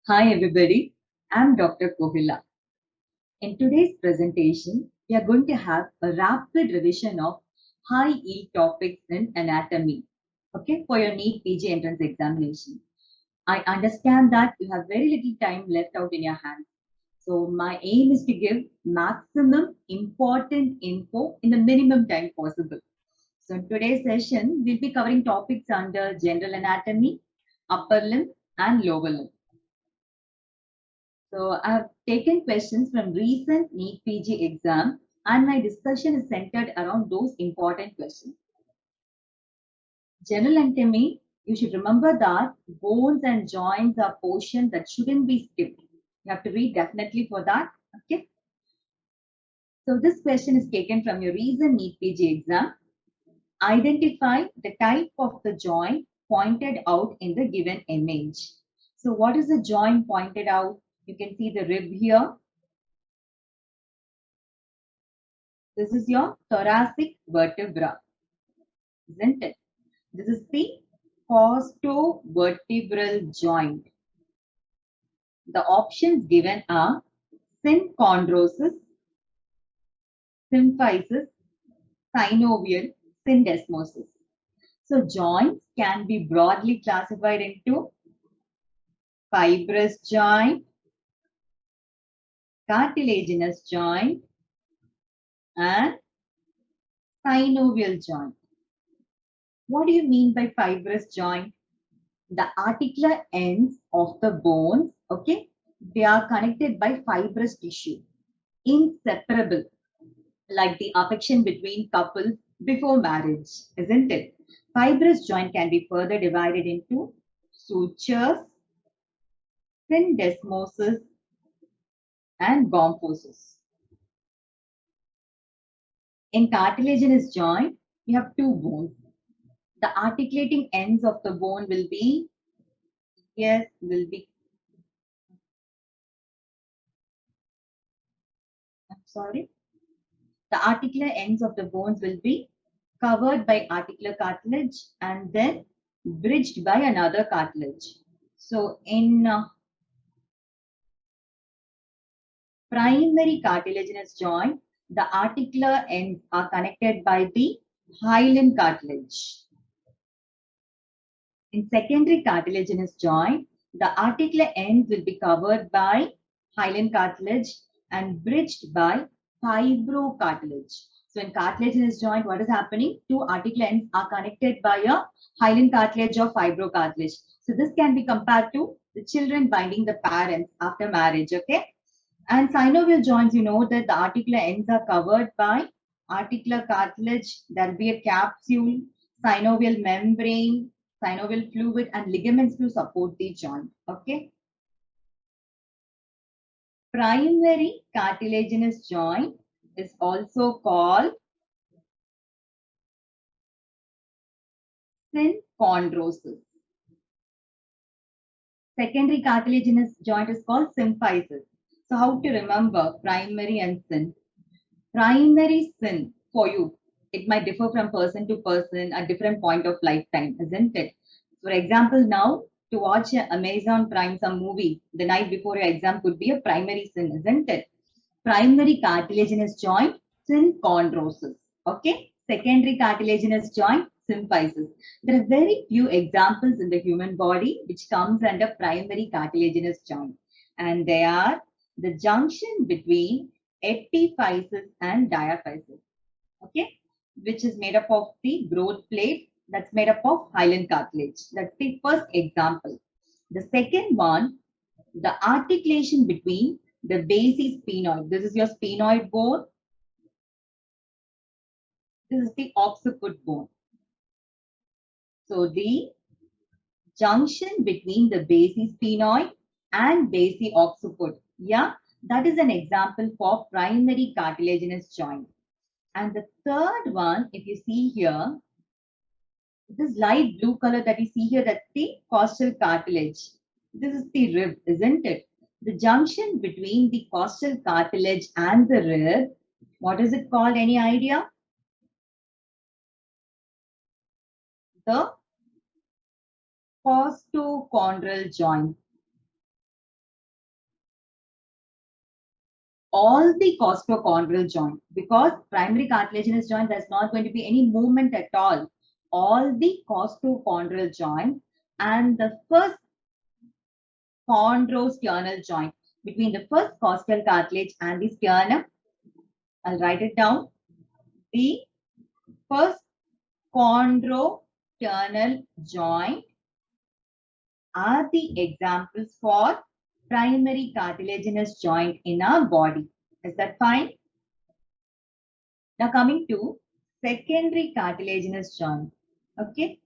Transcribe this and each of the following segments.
Hi everybody, I'm Dr. Kohila. In today's presentation, we are going to have a rapid revision of high yield topics in anatomy, okay, for your NEET-PG entrance examination. I understand that you have very little time left out in your hands. So my aim is to give maximum important info in the minimum time possible. So in today's session, we'll be covering topics under general anatomy, upper limb and lower limb. So I have taken questions from recent NEET-PG exam and my discussion is centered around those important questions. General anatomy, you should remember that bones and joints are portions that shouldn't be skipped. You have to read definitely for that. Okay. So this question is taken from your recent NEET-PG exam. Identify the type of the joint pointed out in the given image. So what is the joint pointed out? You can see the rib here. This is your thoracic vertebra, isn't it? This is the costovertebral joint. The options given are synchondrosis, symphysis, synovial, syndesmosis. So joints can be broadly classified into fibrous joint, cartilaginous joint, and synovial joint. What do you mean by fibrous joint? The articular ends of the bones, okay, they are connected by fibrous tissue, inseparable, like the affection between couples before marriage, isn't it? Fibrous joint can be further divided into sutures, syndesmosis, and gomphosis. In cartilaginous joint, we have two bones. The articulating ends of the bone will be, I'm sorry. The articular ends of the bones will be covered by articular cartilage and then bridged by another cartilage. So in primary cartilaginous joint, the articular ends are connected by the hyaline cartilage. In secondary cartilaginous joint, the articular ends will be covered by hyaline cartilage and bridged by fibrocartilage. So in cartilaginous joint, what is happening? Two articular ends are connected by a hyaline cartilage or fibrocartilage. So this can be compared to the children binding the parents after marriage, okay? And synovial joints, you know that the articular ends are covered by articular cartilage. There will be a capsule, synovial membrane, synovial fluid, and ligaments to support the joint. Okay. Primary cartilaginous joint is also called synchondrosis. Secondary cartilaginous joint is called symphysis. So how to remember primary and syn? Primary syn for you, it might differ from person to person at different point of lifetime, isn't it? For example, now to watch Amazon Prime some movie the night before your exam could be a primary syn, isn't it? Primary cartilaginous joint, synchondrosis. Okay. Secondary cartilaginous joint, symphysis. There are very few examples in the human body which comes under primary cartilaginous joint, and they are the junction between epiphysis and diaphysis, okay, which is made up of the growth plate that's made up of hyaline cartilage. That's the first example. The second one, the articulation between the basic sphenoid. This is your sphenoid bone. This is the occiput bone. So the junction between the basic sphenoid and basic occiput. Yeah, that is an example for primary cartilaginous joint. And the third one, if you see here, this light blue color that you see here, that's the costal cartilage. This is the rib, isn't it? The junction between the costal cartilage and the rib, what is it called? Any idea? The costochondral joint. all the costochondral joint, because primary cartilaginous joint, there's not going to be any movement at all. All the costochondral joint and the first chondrosternal joint between the first costal cartilage and the sternum. I'll write it down. The first chondrosternal joint are the examples for primary cartilaginous joint in our body. Is that fine? Now coming to secondary cartilaginous joint. Okay.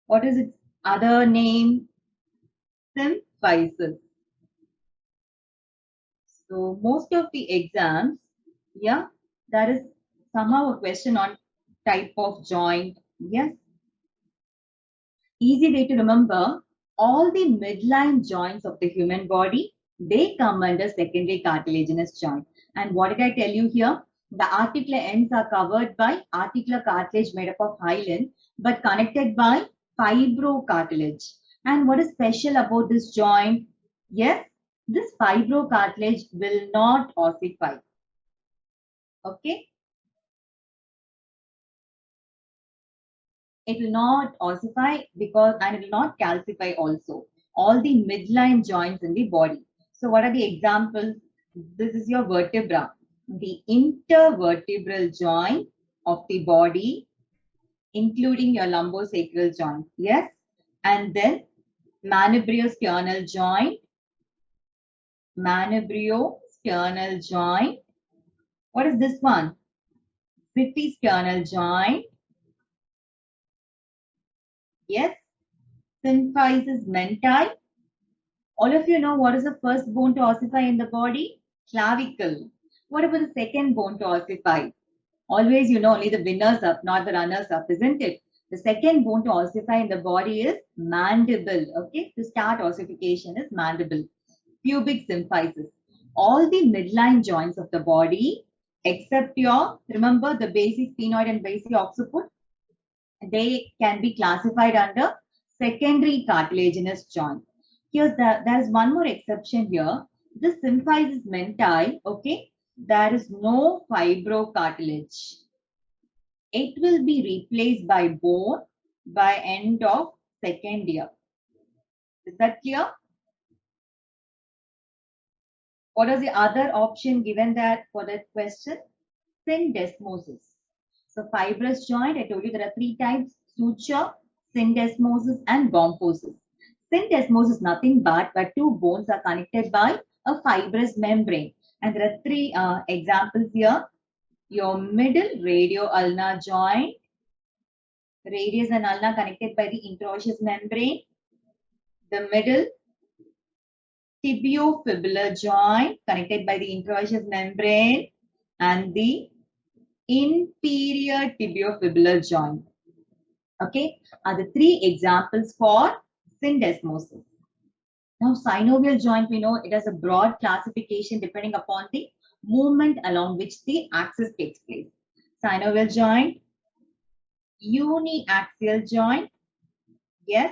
What is its other name? Symphysis. So most of the exams, yeah, that is somehow a question on type of joint. Yes. Easy way to remember, all the midline joints of the human body, they come under secondary cartilaginous joint. And what did I tell you here? The articular ends are covered by articular cartilage made up of hyaline, but connected by fibrocartilage. And what is special about this joint? Yes, this fibrocartilage will not ossify. Okay? It will not ossify and it will not calcify also. All the midline joints in the body. So what are the examples? This is your vertebra. The intervertebral joint of the body, including your lumbosacral joint. Yes. And then manubriosternal joint. Manubriosternal joint. What is this one? Citysternal joint. Yes. Symphysis menti. All of you know what is the first bone to ossify in the body? Clavicle. What about the second bone to ossify? Always you know only the winners up, not the runners up, isn't it? The second bone to ossify in the body is mandible. Okay, to start ossification is mandible. Pubic symphysis. All the midline joints of the body, except your, remember the basisphenoid and basiocciput, they can be classified under secondary cartilaginous joint. There's one more exception here. This symphysis menti, okay, there is no fibrocartilage. It will be replaced by bone by end of second year. Is that clear? What is the other option given there for that question? Syndesmosis. So fibrous joint, I told you there are three types: suture, syndesmosis, and gomphosis. Syndesmosis is nothing but where two bones are connected by a fibrous membrane. And there are three examples here. Your middle radio-ulnar joint, radius and ulna connected by the interosseous membrane. The middle tibiofibular joint connected by the interosseous membrane. And the inferior tibiofibular joint. Okay, are the three examples for syndesmosis. Now, synovial joint, we know it has a broad classification depending upon the movement along which the axis takes place. Synovial joint, uniaxial joint, yes,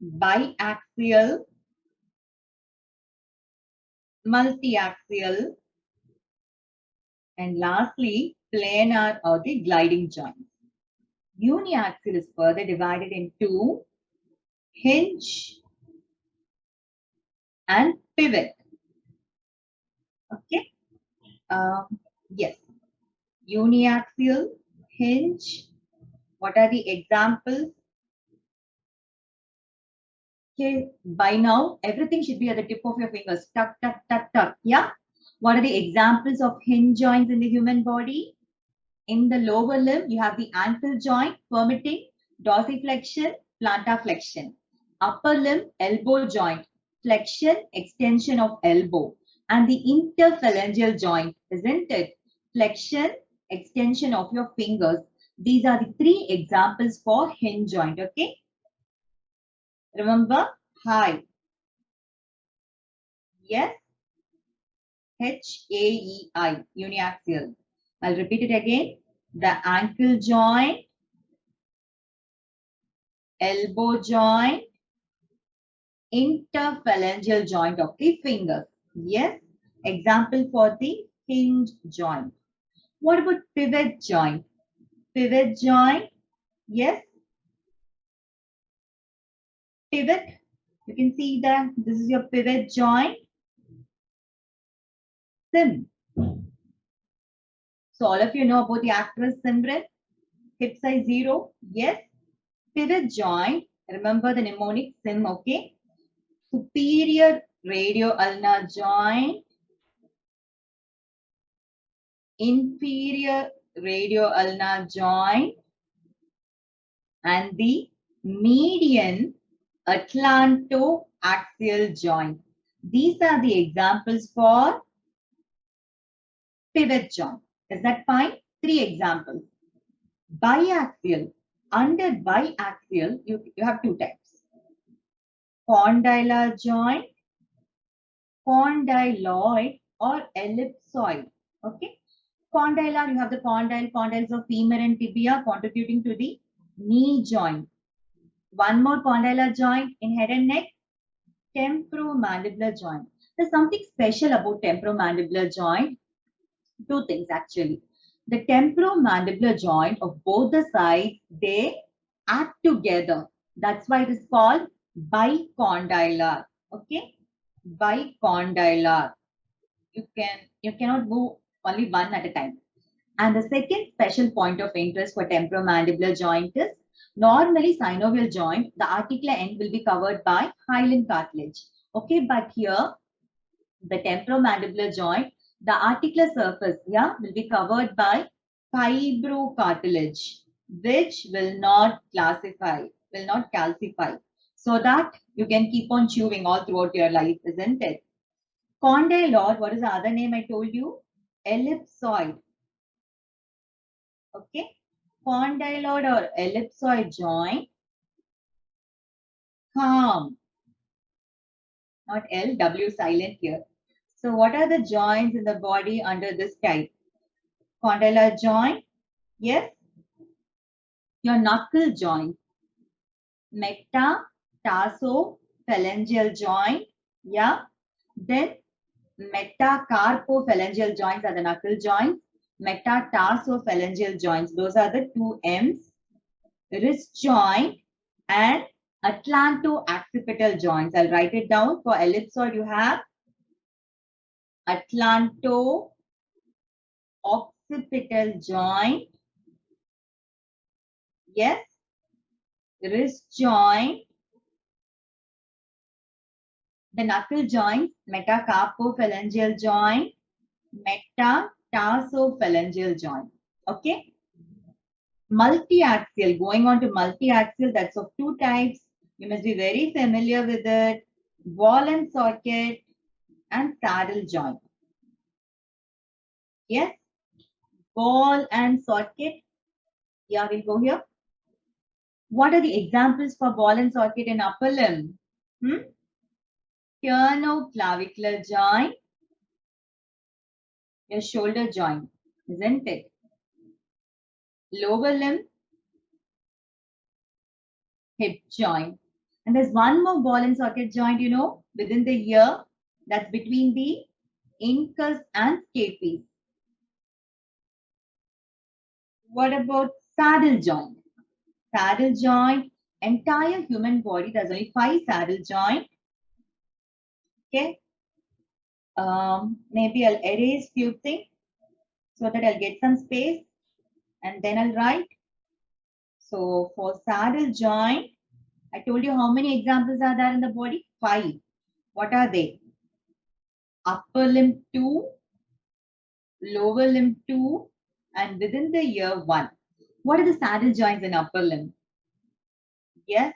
biaxial, multi-axial, and lastly, planar or the gliding joint. Uniaxial is further divided into hinge and pivot. Okay. Yes. Uniaxial, hinge. What are the examples? Okay. By now, everything should be at the tip of your fingers. Tuck, tuck, tuck, tuck. Yeah. What are the examples of hinge joints in the human body? In the lower limb, you have the ankle joint permitting dorsiflexion, plantar flexion. Upper limb, elbow joint, flexion, extension of elbow. And the interphalangeal joint, isn't it? Flexion, extension of your fingers. These are the three examples for hinge joint, okay? Remember, high. Yes. H-A-E-I, uniaxial. I'll repeat it again. The ankle joint, elbow joint, interphalangeal joint of the fingers. Yes. Example for the hinge joint. What about pivot joint? Pivot joint. Yes. Pivot. You can see that this is your pivot joint. Sim. So all of you know about the actress Simran. Hip size 0. Yes. Pivot joint. Remember the mnemonic sim. Okay. Superior radio-ulnar joint. Inferior radio-ulnar joint. And the median atlanto-axial joint. These are the examples for pivot joint. Is that fine? 3 examples. Biaxial. Under biaxial, you have 2 types. Condylar joint, condyloid or ellipsoid. Okay. Condylar, you have the condyles of femur and tibia contributing to the knee joint. One more condylar joint in head and neck, temporomandibular joint. There's something special about temporomandibular joint. 2 things actually. The temporomandibular joint of both the sides, they act together. That's why it is called bicondylar. Okay, bicondylar. You cannot move only one at a time. And the second special point of interest for temporomandibular joint is normally synovial joint, the articular end will be covered by hyaline cartilage. Okay, but here the temporomandibular joint, the articular surface here will be covered by fibrocartilage, which will not calcify. So that you can keep on chewing all throughout your life, isn't it? Condyloid, what is the other name I told you? Ellipsoid. Okay. Condyloid or ellipsoid joint. Calm. Not L, W silent here. So what are the joints in the body under this type? Condylar joint. Yes. Your knuckle joint. Metatarso-phalangeal joint. Yeah. Then metacarpophalangeal joints are the knuckle joints. Metatarso-phalangeal joints. Those are the 2 M's. Wrist joint and atlanto-occipital joints. I'll write it down. For ellipsoid, you have atlanto-occipital joint. Yes. Wrist joint. The knuckle joints, metacarpophalangeal joint, metatarso-phalangeal joint. Okay. Multi-axial. Going on to multi-axial, that's of 2 types. You must be very familiar with it. Ball and socket and saddle joint. Yes. Ball and socket. Yeah, we'll go here. What are the examples for ball and socket in upper limb? Sternoclavicular joint. Your shoulder joint, isn't it? Lower limb, hip joint. And there's one more ball and socket joint, you know, within the ear. That's between the incus and stapes. What about saddle joint? Saddle joint, entire human body, there's only 5 saddle joint. Okay. Maybe I'll erase few things so that I'll get some space and then I'll write. So for saddle joint, I told you how many examples are there in the body? 5. What are they? Upper limb 2, lower limb 2, and within the ear 1. What are the saddle joints in upper limb? Yes.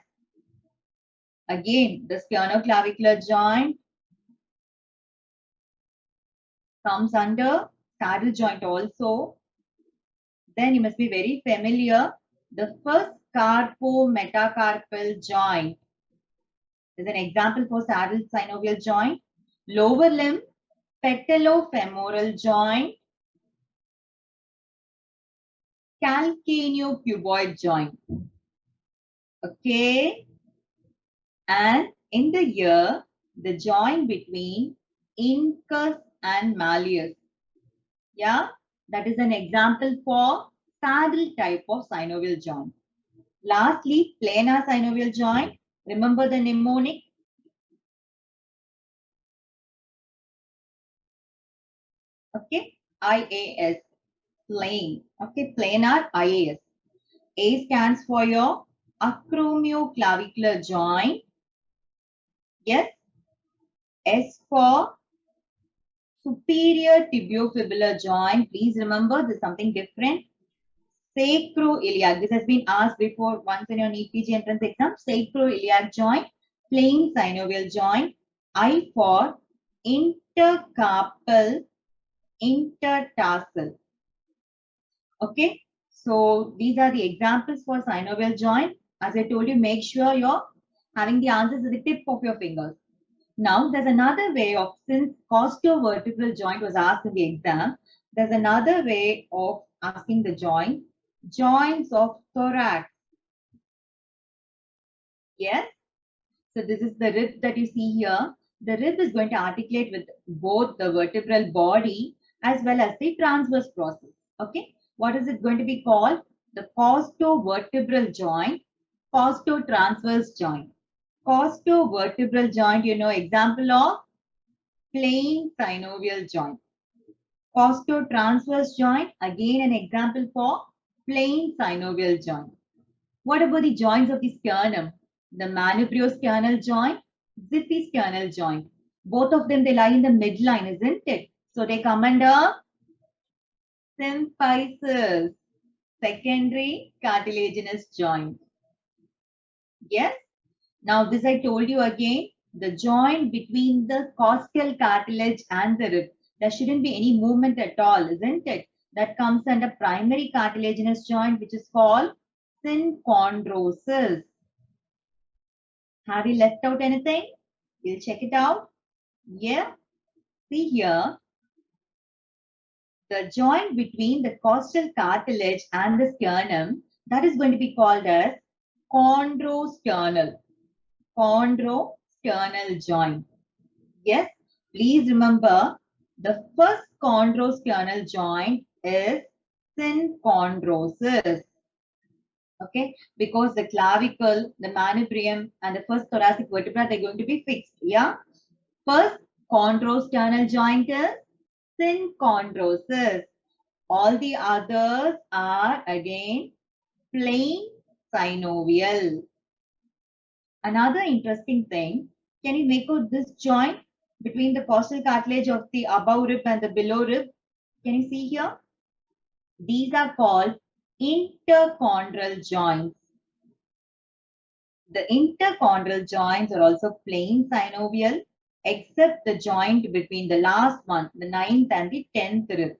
Again, the sternoclavicular joint comes under saddle joint also. Then you must be very familiar. The first carpo-metacarpal joint is an example for saddle synovial joint. Lower limb, pectalo-femoral joint, calcaneopuboid joint. Okay. And In the ear, the joint between incus and malleus. Yeah, that is an example for saddle type of synovial joint. Lastly, planar synovial joint. Remember the mnemonic? Okay, IAS, plain. Okay, planar IAS. A stands for your acromioclavicular joint. Yes. S for superior tibiofibular joint. Please remember, this is something different. Sacroiliac. This has been asked before once in your NEET-PG entrance exam. Sacroiliac joint, plain synovial joint. I for intercarpal, intertarsal. Okay. So these are the examples for synovial joint. As I told you, make sure you're having the answers at the tip of your fingers. Now, there's another way of, since costovertebral joint was asked in the exam, there's another way of asking the joint, joints of thorax. Yes. So this is the rib that you see here. The rib is going to articulate with both the vertebral body as well as the transverse process. Okay. What is it going to be called? The costovertebral joint, costotransverse joint. Costovertebral joint, you know, example of plain synovial joint. Costotransverse joint, again an example for plain synovial joint. What about the joints of the sternum? The manubriosternal joint, xiphisternal joint. Both of them, they lie in the midline, isn't it? So they come under symphysis, secondary cartilaginous joint. Yes. Now this I told you again, the joint between the costal cartilage and the rib. There shouldn't be any movement at all, isn't it? That comes under primary cartilaginous joint, which is called synchondrosis. Have you left out anything? We'll check it out. Yeah. See here, the joint between the costal cartilage and the sternum, that is going to be called as chondrosternal. Chondrosternal joint. Yes, please remember the first chondrosternal joint is synchondrosis. Okay, because the clavicle, the manubrium, and the first thoracic vertebra, they're going to be fixed. Yeah. First chondrosternal joint is synchondrosis. All the others are again plain synovial. Another interesting thing, can you make out this joint between the costal cartilage of the above rib and the below rib? Can you see here? These are called interchondral joints. The interchondral joints are also plain synovial, except the joint between the last one, the 9th and the 10th rib.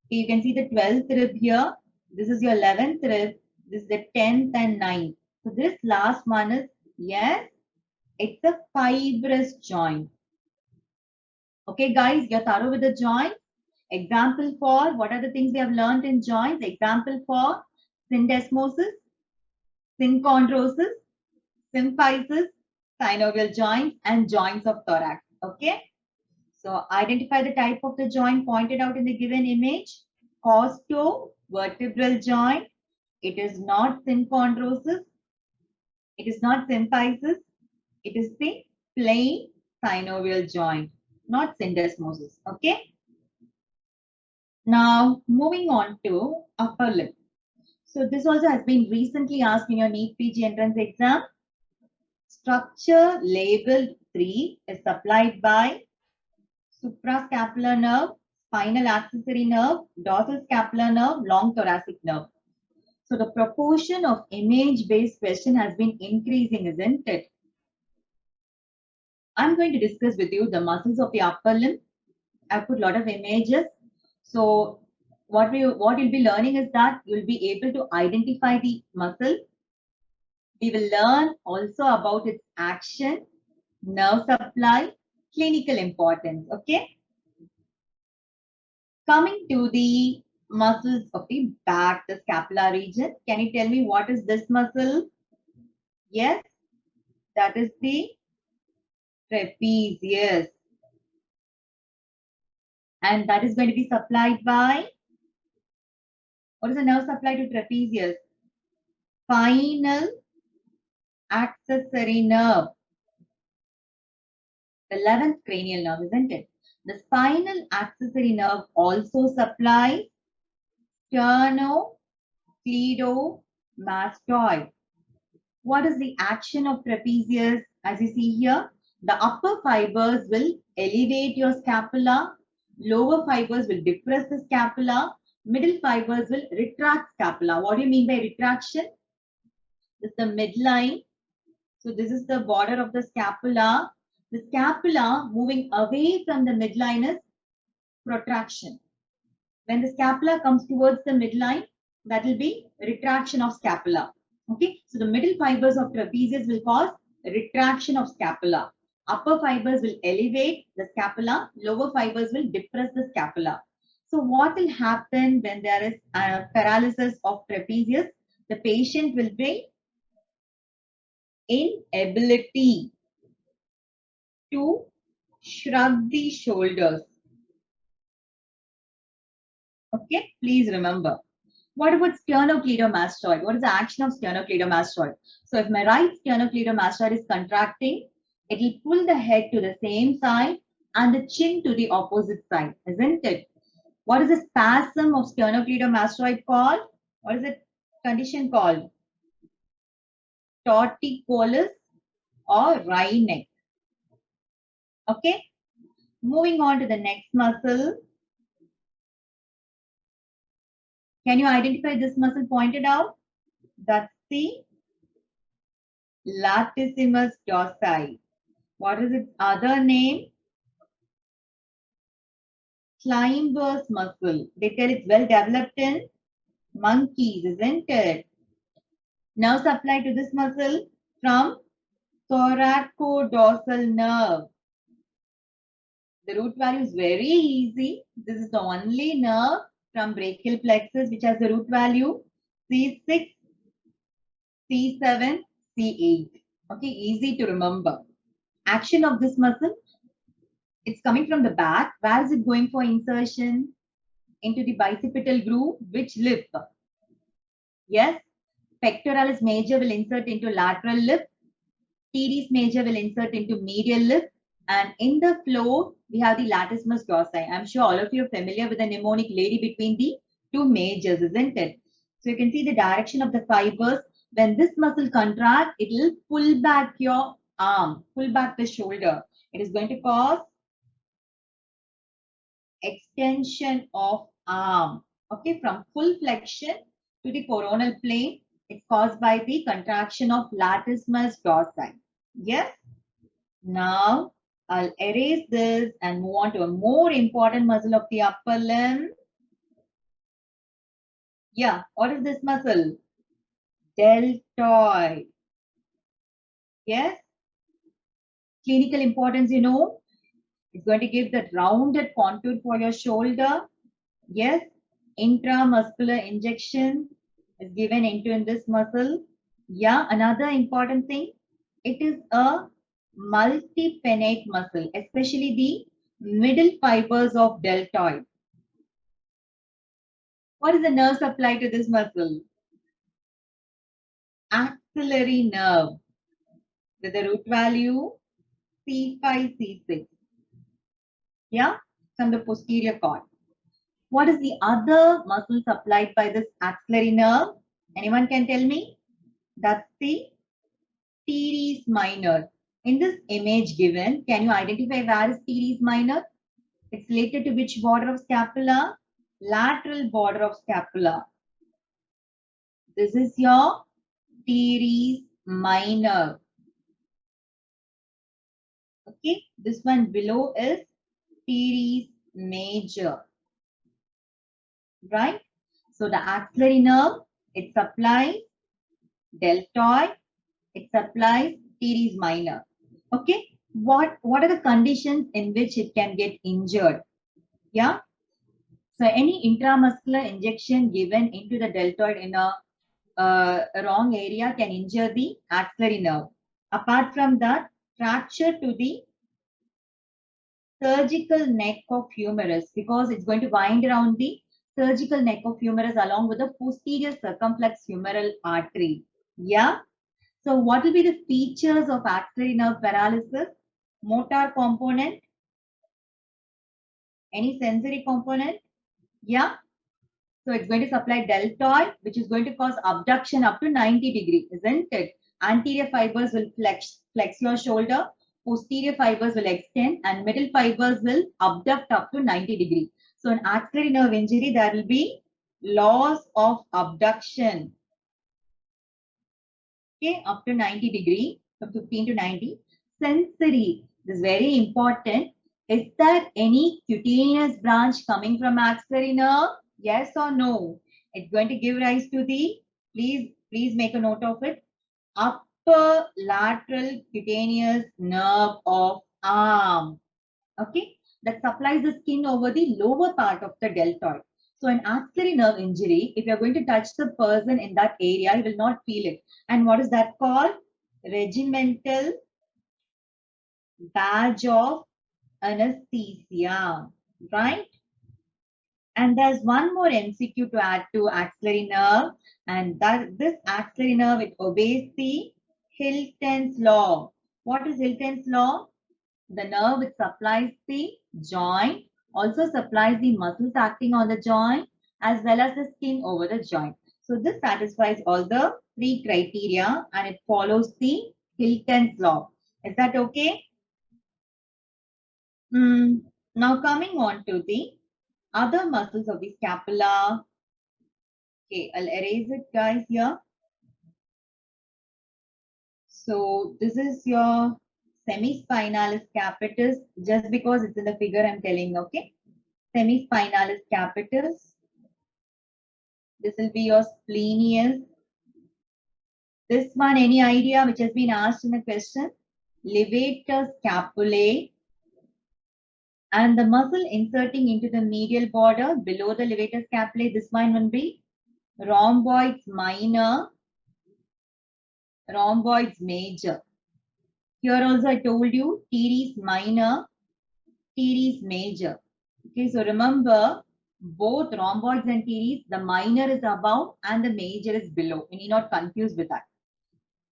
Okay, you can see the 12th rib here. This is your 11th rib. This is the 10th and 9th. So this last one is, yes, it's a fibrous joint. Okay, guys, you're thorough with the joints. Example for, what are the things we have learned in joints? Example for syndesmosis, synchondrosis, symphysis, synovial joints, and joints of thorax. Okay. So identify the type of the joint pointed out in the given image. Costovertebral joint. It is not synchondrosis. It is not symphysis. It is the plain synovial joint, not syndesmosis. Okay. Now moving on to upper lip. So this also has been recently asked in your NEET-PG entrance exam. Structure labeled 3 is supplied by suprascapular nerve, spinal accessory nerve, dorsal scapular nerve, long thoracic nerve. So the proportion of image-based question has been increasing, isn't it? I'm going to discuss with you the muscles of the upper limb. I've put a lot of images. So what you'll be learning is that you'll be able to identify the muscle. We will learn also about its action, nerve supply, clinical importance. Okay. Coming to the muscles of the back, the scapular region. Can you tell me what is this muscle? Yes, that is the trapezius. And that is going to be supplied by, what is the nerve supplied to trapezius? Spinal accessory nerve. The 11th cranial nerve, isn't it? The spinal accessory nerve also supplies sternocleidomastoid. What is the action of trapezius? As you see here, the upper fibers will elevate your scapula, lower fibers will depress the scapula, middle fibers will retract scapula. What do you mean by retraction? This is the midline. So this is the border of the scapula. The scapula moving away from the midline is protraction. When the scapula comes towards the midline, that will be retraction of scapula. Okay, so the middle fibers of trapezius will cause retraction of scapula. Upper fibers will elevate the scapula, lower fibers will depress the scapula. So what will happen when there is paralysis of trapezius? The patient will be inability to shrug the shoulders. Okay, please remember. What about sternocleidomastoid? What is the action of sternocleidomastoid? So if my right sternocleidomastoid is contracting, it will pull the head to the same side and the chin to the opposite side, isn't it? What is the spasm of sternocleidomastoid called? What is the condition called? Torticollis or wry neck. Okay. Moving on to the next muscle. Can you identify this muscle pointed out? That's the Latissimus Dorsi. What is its other name? Climber's muscle. They tell it's well developed in monkeys, isn't it? Nerve supply to this muscle from thoracodorsal nerve. The root value is very easy. This is the only nerve from brachial plexus which has the root value C6, C7, C8. Okay, easy to remember. Action of this muscle, it's coming from the back. Where is it going for insertion? Into the bicipital groove. Which lip? Yes, Pectoralis Major will insert into lateral lip. Teres Major will insert into medial lip. And in the floor, we have the Latissimus Dorsi. I'm sure all of you are familiar with the mnemonic lady between the two majors, isn't it? So you can see the direction of the fibers. When this muscle contracts, it will pull back your arm, pull back the shoulder. It is going to cause extension of arm. Okay, from full flexion to the coronal plane. It's caused by the contraction of Latissimus dorsi. Yes? Now, I'll erase this and move on to a more important muscle of the upper limb. Yeah, what is this muscle? Deltoid. Yes? Clinical importance, you know. It's going to give that rounded contour for your shoulder. Yes? Intramuscular injection is given into this muscle. Yeah, another important thing. It is a multi-pennate muscle, especially the middle fibers of deltoid. What is the nerve supply to this muscle? Axillary nerve with the root value C5, C6. Yeah, from the posterior cord. What is the other muscle supplied by this axillary nerve? Anyone can tell me? That's the teres minor. In this image given, can you identify where is teres minor? It's related to which border of scapula? Lateral border of scapula. This is your teres minor. Okay, this one below is teres major. Right? So the axillary nerve, it supplies deltoid, it supplies teres minor. Okay, what are the conditions in which it can get injured? Yeah. So any intramuscular injection given into the deltoid in a wrong area can injure the axillary nerve. Apart from that, fracture to the surgical neck of humerus, because it's going to wind around the surgical neck of humerus along with the posterior circumflex humeral artery. Yeah. So what will be the features of axillary nerve paralysis? Motor component? Any sensory component? Yeah. So it's going to supply deltoid, which is going to cause abduction up to 90 degree, isn't it? Anterior fibers will flex your shoulder, posterior fibers will extend, and middle fibers will abduct up to 90 degree. So in axillary nerve injury, there will be loss of abduction. Okay, up to 90 degree, from 15 to 90. Sensory, this is very important. Is there any cutaneous branch coming from axillary nerve? Yes or no? It's going to give rise to the, please make a note of it, upper lateral cutaneous nerve of arm. Okay, that supplies the skin over the lower part of the deltoid. So an axillary nerve injury, if you're going to touch the person in that area, you will not feel it. And what is that called? Regimental badge of anesthesia, right? And there's one more MCQ to add to axillary nerve, and that this axillary nerve, it obeys the Hilton's law. What is Hilton's law? The nerve which supplies the joint also supplies the muscles acting on the joint as well as the skin over the joint. So this satisfies all the three criteria and it follows the Hilton's law. Is that okay? Now coming on to the other muscles of the scapula. Okay, I'll erase it guys here. So this is your semispinalis capitis, just because it's in the figure I'm telling, okay? Semispinalis capitis. This will be your splenius. This one, any idea which has been asked in the question? Levator Scapulae. And the muscle inserting into the medial border below the levator scapulae, this one will be rhomboids minor, rhomboids major. Here also I told you teres minor, teres major. Okay, so remember both rhomboids and teres, the minor is above and the major is below. You need not confuse with that.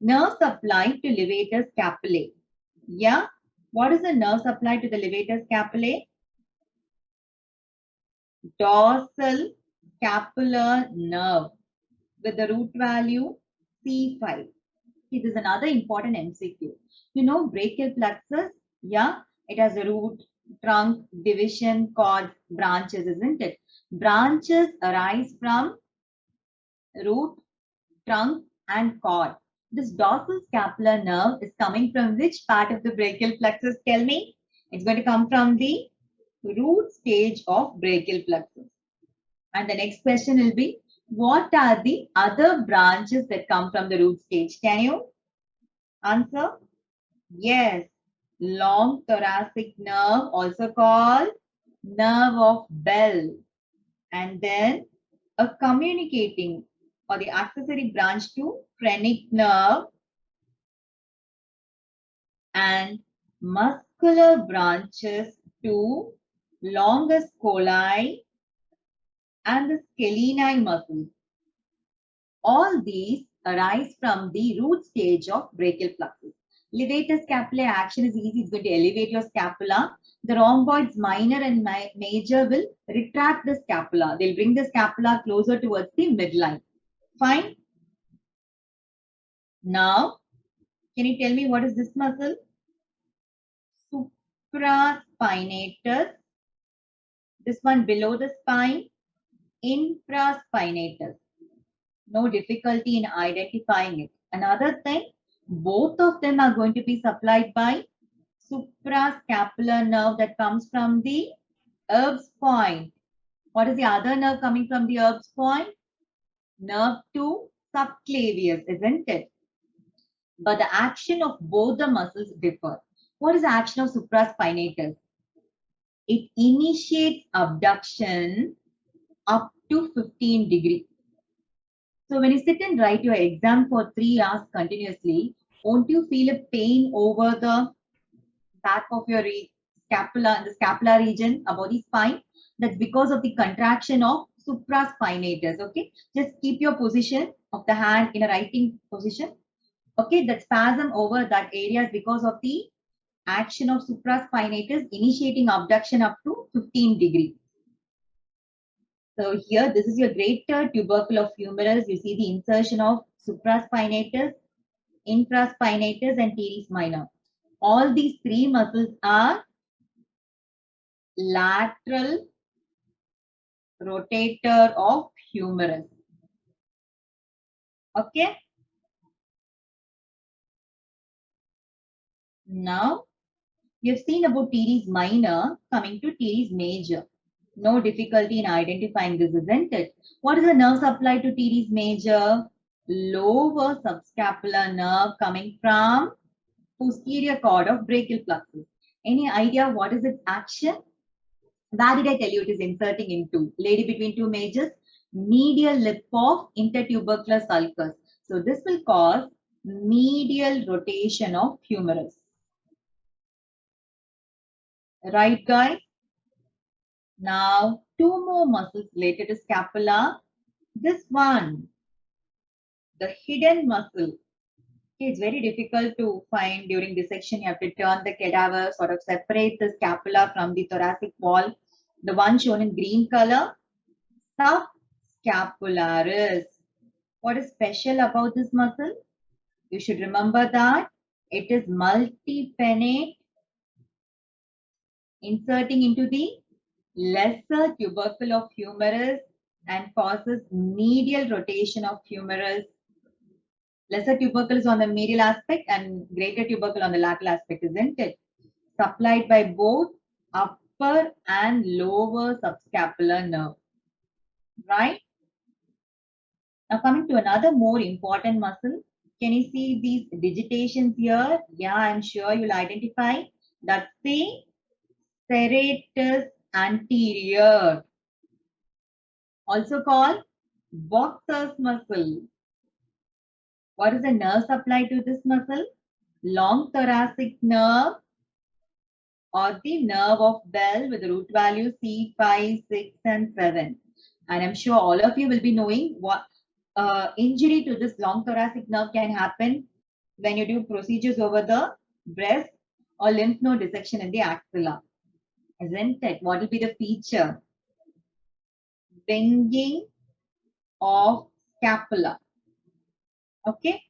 Nerve supply to levator scapulae. Yeah. What is the nerve supply to the levator scapulae? Dorsal scapular nerve with the root value C5. It is another important MCQ. You know brachial plexus? Yeah. It has a root, trunk, division, cords, branches, isn't it? Branches arise from root, trunk, and cord. This dorsal scapular nerve is coming from which part of the brachial plexus? Tell me. It's going to come from the root stage of brachial plexus. And the next question will be, what are the other branches that come from the root stage? Can you answer? Yes. Long thoracic nerve, also called nerve of Bell. And then a communicating or the accessory branch to phrenic nerve and muscular branches to longus colli and the scaleni muscles. All these arise from the root stage of brachial plexus. Levator scapulae action is easy. It's going to elevate your scapula. The rhomboids minor and major will retract the scapula. They'll bring the scapula closer towards the midline. Fine. Now, can you tell me what is this muscle? Supraspinatus. This one below the spine. Infraspinatus. No difficulty in identifying it. Another thing, both of them are going to be supplied by suprascapular nerve that comes from the Erb's point. What is the other nerve coming from the Erb's point? Nerve 2 subclavius, isn't it? But the action of both the muscles differ. What is the action of supraspinatus? It initiates abduction up to 15 degrees. So when you sit and write your exam for 3 hours continuously, won't you feel a pain over the back of your scapula and the scapular region above the spine. That's because of the contraction of supraspinatus. Okay, just keep your position of the hand in a writing position. Okay, that spasm over that area is because of the action of supraspinatus initiating abduction up to 15 degrees. So here, this is your greater tubercle of humerus. You see the insertion of supraspinatus, infraspinatus, and teres minor. All these three muscles are lateral rotator of humerus. Okay. Now, we have seen about teres minor, coming to teres major. No difficulty in identifying this, isn't it? What is the nerve supply to teres major? Lower subscapular nerve coming from posterior cord of brachial plexus. Any idea what is its action? Where did I tell you it is inserting into? Lady between two majors, medial lip of intertubercular sulcus. So this will cause medial rotation of humerus. Right, guys? Now, two more muscles related to scapula. This one, the hidden muscle. Okay, it's very difficult to find during dissection. You have to turn the cadaver, sort of separate the scapula from the thoracic wall. The one shown in green color, Subscapularis. What is special about this muscle? You should remember that it is multi-pennate, inserting into the lesser tubercle of humerus and causes medial rotation of humerus. Lesser tubercle is on the medial aspect and greater tubercle on the lateral aspect, isn't it? Supplied by both upper and lower subscapular nerve. Right? Now coming to another more important muscle. Can you see these digitations here? Yeah, I'm sure you'll identify. That's the Serratus Anterior. Also called boxer's muscle. What is the nerve supply to this muscle? Long thoracic nerve or the nerve of Bell with root value C5, 6 and 7. And I'm sure all of you will be knowing what injury to this long thoracic nerve can happen when you do procedures over the breast or lymph node dissection in the axilla. Isn't it? What will be the feature? Bending of scapula. Okay.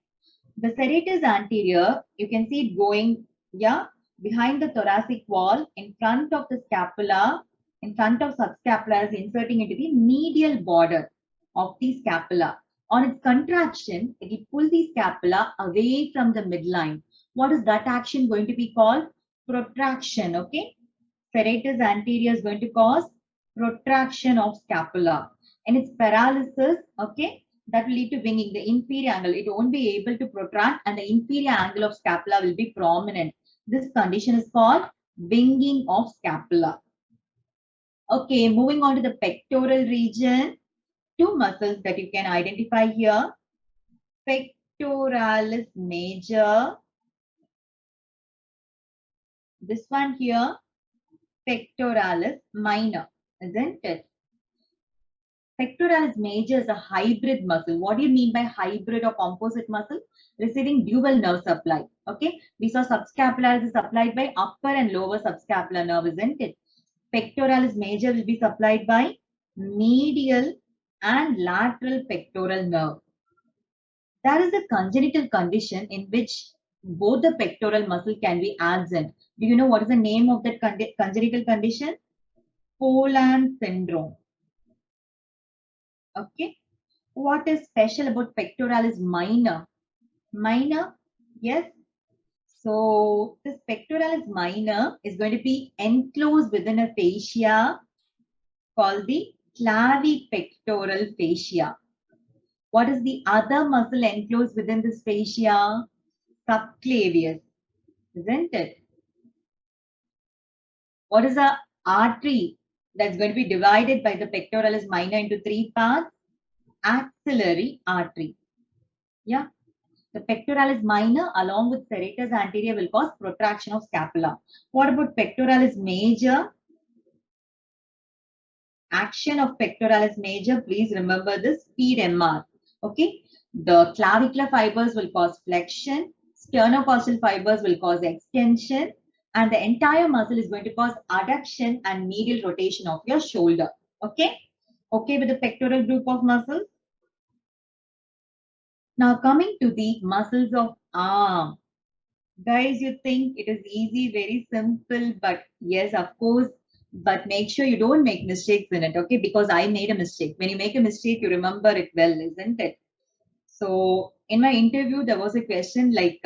The serratus anterior, you can see it going, yeah, behind the thoracic wall, in front of the scapula, in front of subscapula, is inserting into the medial border of the scapula. On its contraction, it will pull the scapula away from the midline. What is that action going to be called? Protraction, okay? Serratus anterior is going to cause protraction of scapula. And its paralysis, okay, that will lead to winging. The inferior angle, it won't be able to protract and the inferior angle of scapula will be prominent. This condition is called winging of scapula. Okay, moving on to the pectoral region. Two muscles that you can identify here. Pectoralis Major. This one here, Pectoralis Minor, isn't it? Pectoralis major is a hybrid muscle. What do you mean by hybrid or composite muscle? Receiving dual nerve supply. Okay. We saw subscapularis is supplied by upper and lower subscapular nerve, isn't it? Pectoralis major will be supplied by medial and lateral pectoral nerve. That is a congenital condition in which both the pectoral muscle can be absent. Do you know what is the name of that congenital condition? Poland syndrome. Okay. What is special about pectoralis minor? Minor? Yes. So this pectoralis minor is going to be enclosed within a fascia called the clavipectoral fascia. What is the other muscle enclosed within this fascia? Subclavius, isn't it? What is the artery that's going to be divided by the pectoralis minor into three parts? Axillary artery. Yeah. The pectoralis minor along with serratus anterior will cause protraction of scapula. What about pectoralis major? Action of pectoralis major, please remember this, speed MR. Okay, the clavicular fibers will cause flexion, sternocostal fibers will cause extension, and the entire muscle is going to cause adduction and medial rotation of your shoulder. Okay, okay with the pectoral group of muscles. Now coming to the muscles of arm. Guys, you think it is easy, very simple, but yes, of course, but make sure you don't make mistakes in it, okay? Because I made a mistake. When you make a mistake, you remember it well, isn't it? So in my interview, there was a question like,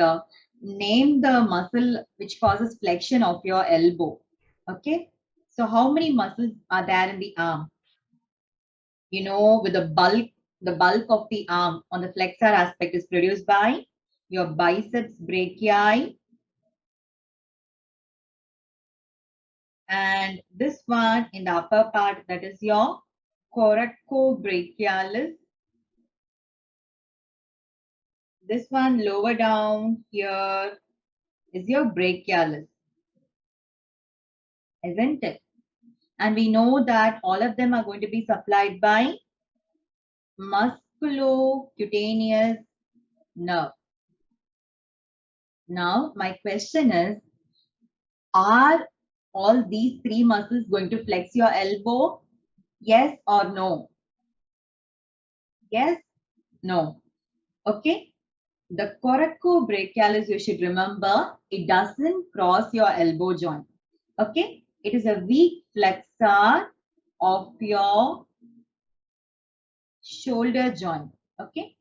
name the muscle which causes flexion of your elbow, okay? So how many muscles are there in the arm? You know, with the bulk of the arm on the flexor aspect is produced by your biceps brachii, and this one in the upper part, that is your coracobrachialis. This one lower down here is your brachialis, isn't it? And we know that all of them are going to be supplied by musculocutaneous nerve. Now, my question is, are all these three muscles going to flex your elbow? Yes or no? Yes? No. Okay? The coracobrachialis, you should remember, it doesn't cross your elbow joint. Okay? It is a weak flexor of your shoulder joint. Okay?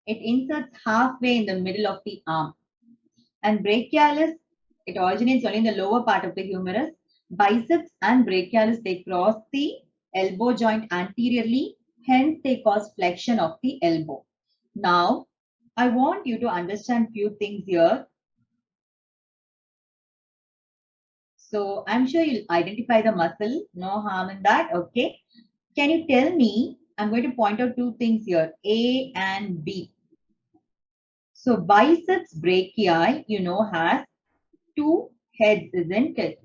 It inserts halfway in the middle of the arm. And brachialis, it originates only in the lower part of the humerus. Biceps and brachialis, they cross the elbow joint anteriorly. Hence, they cause flexion of the elbow. Now, I want you to understand few things here. So, I'm sure you'll identify the muscle. No harm in that. Okay. Can you tell me? I'm going to point out two things here, A and B. So, biceps brachii, you know, has two heads, isn't it?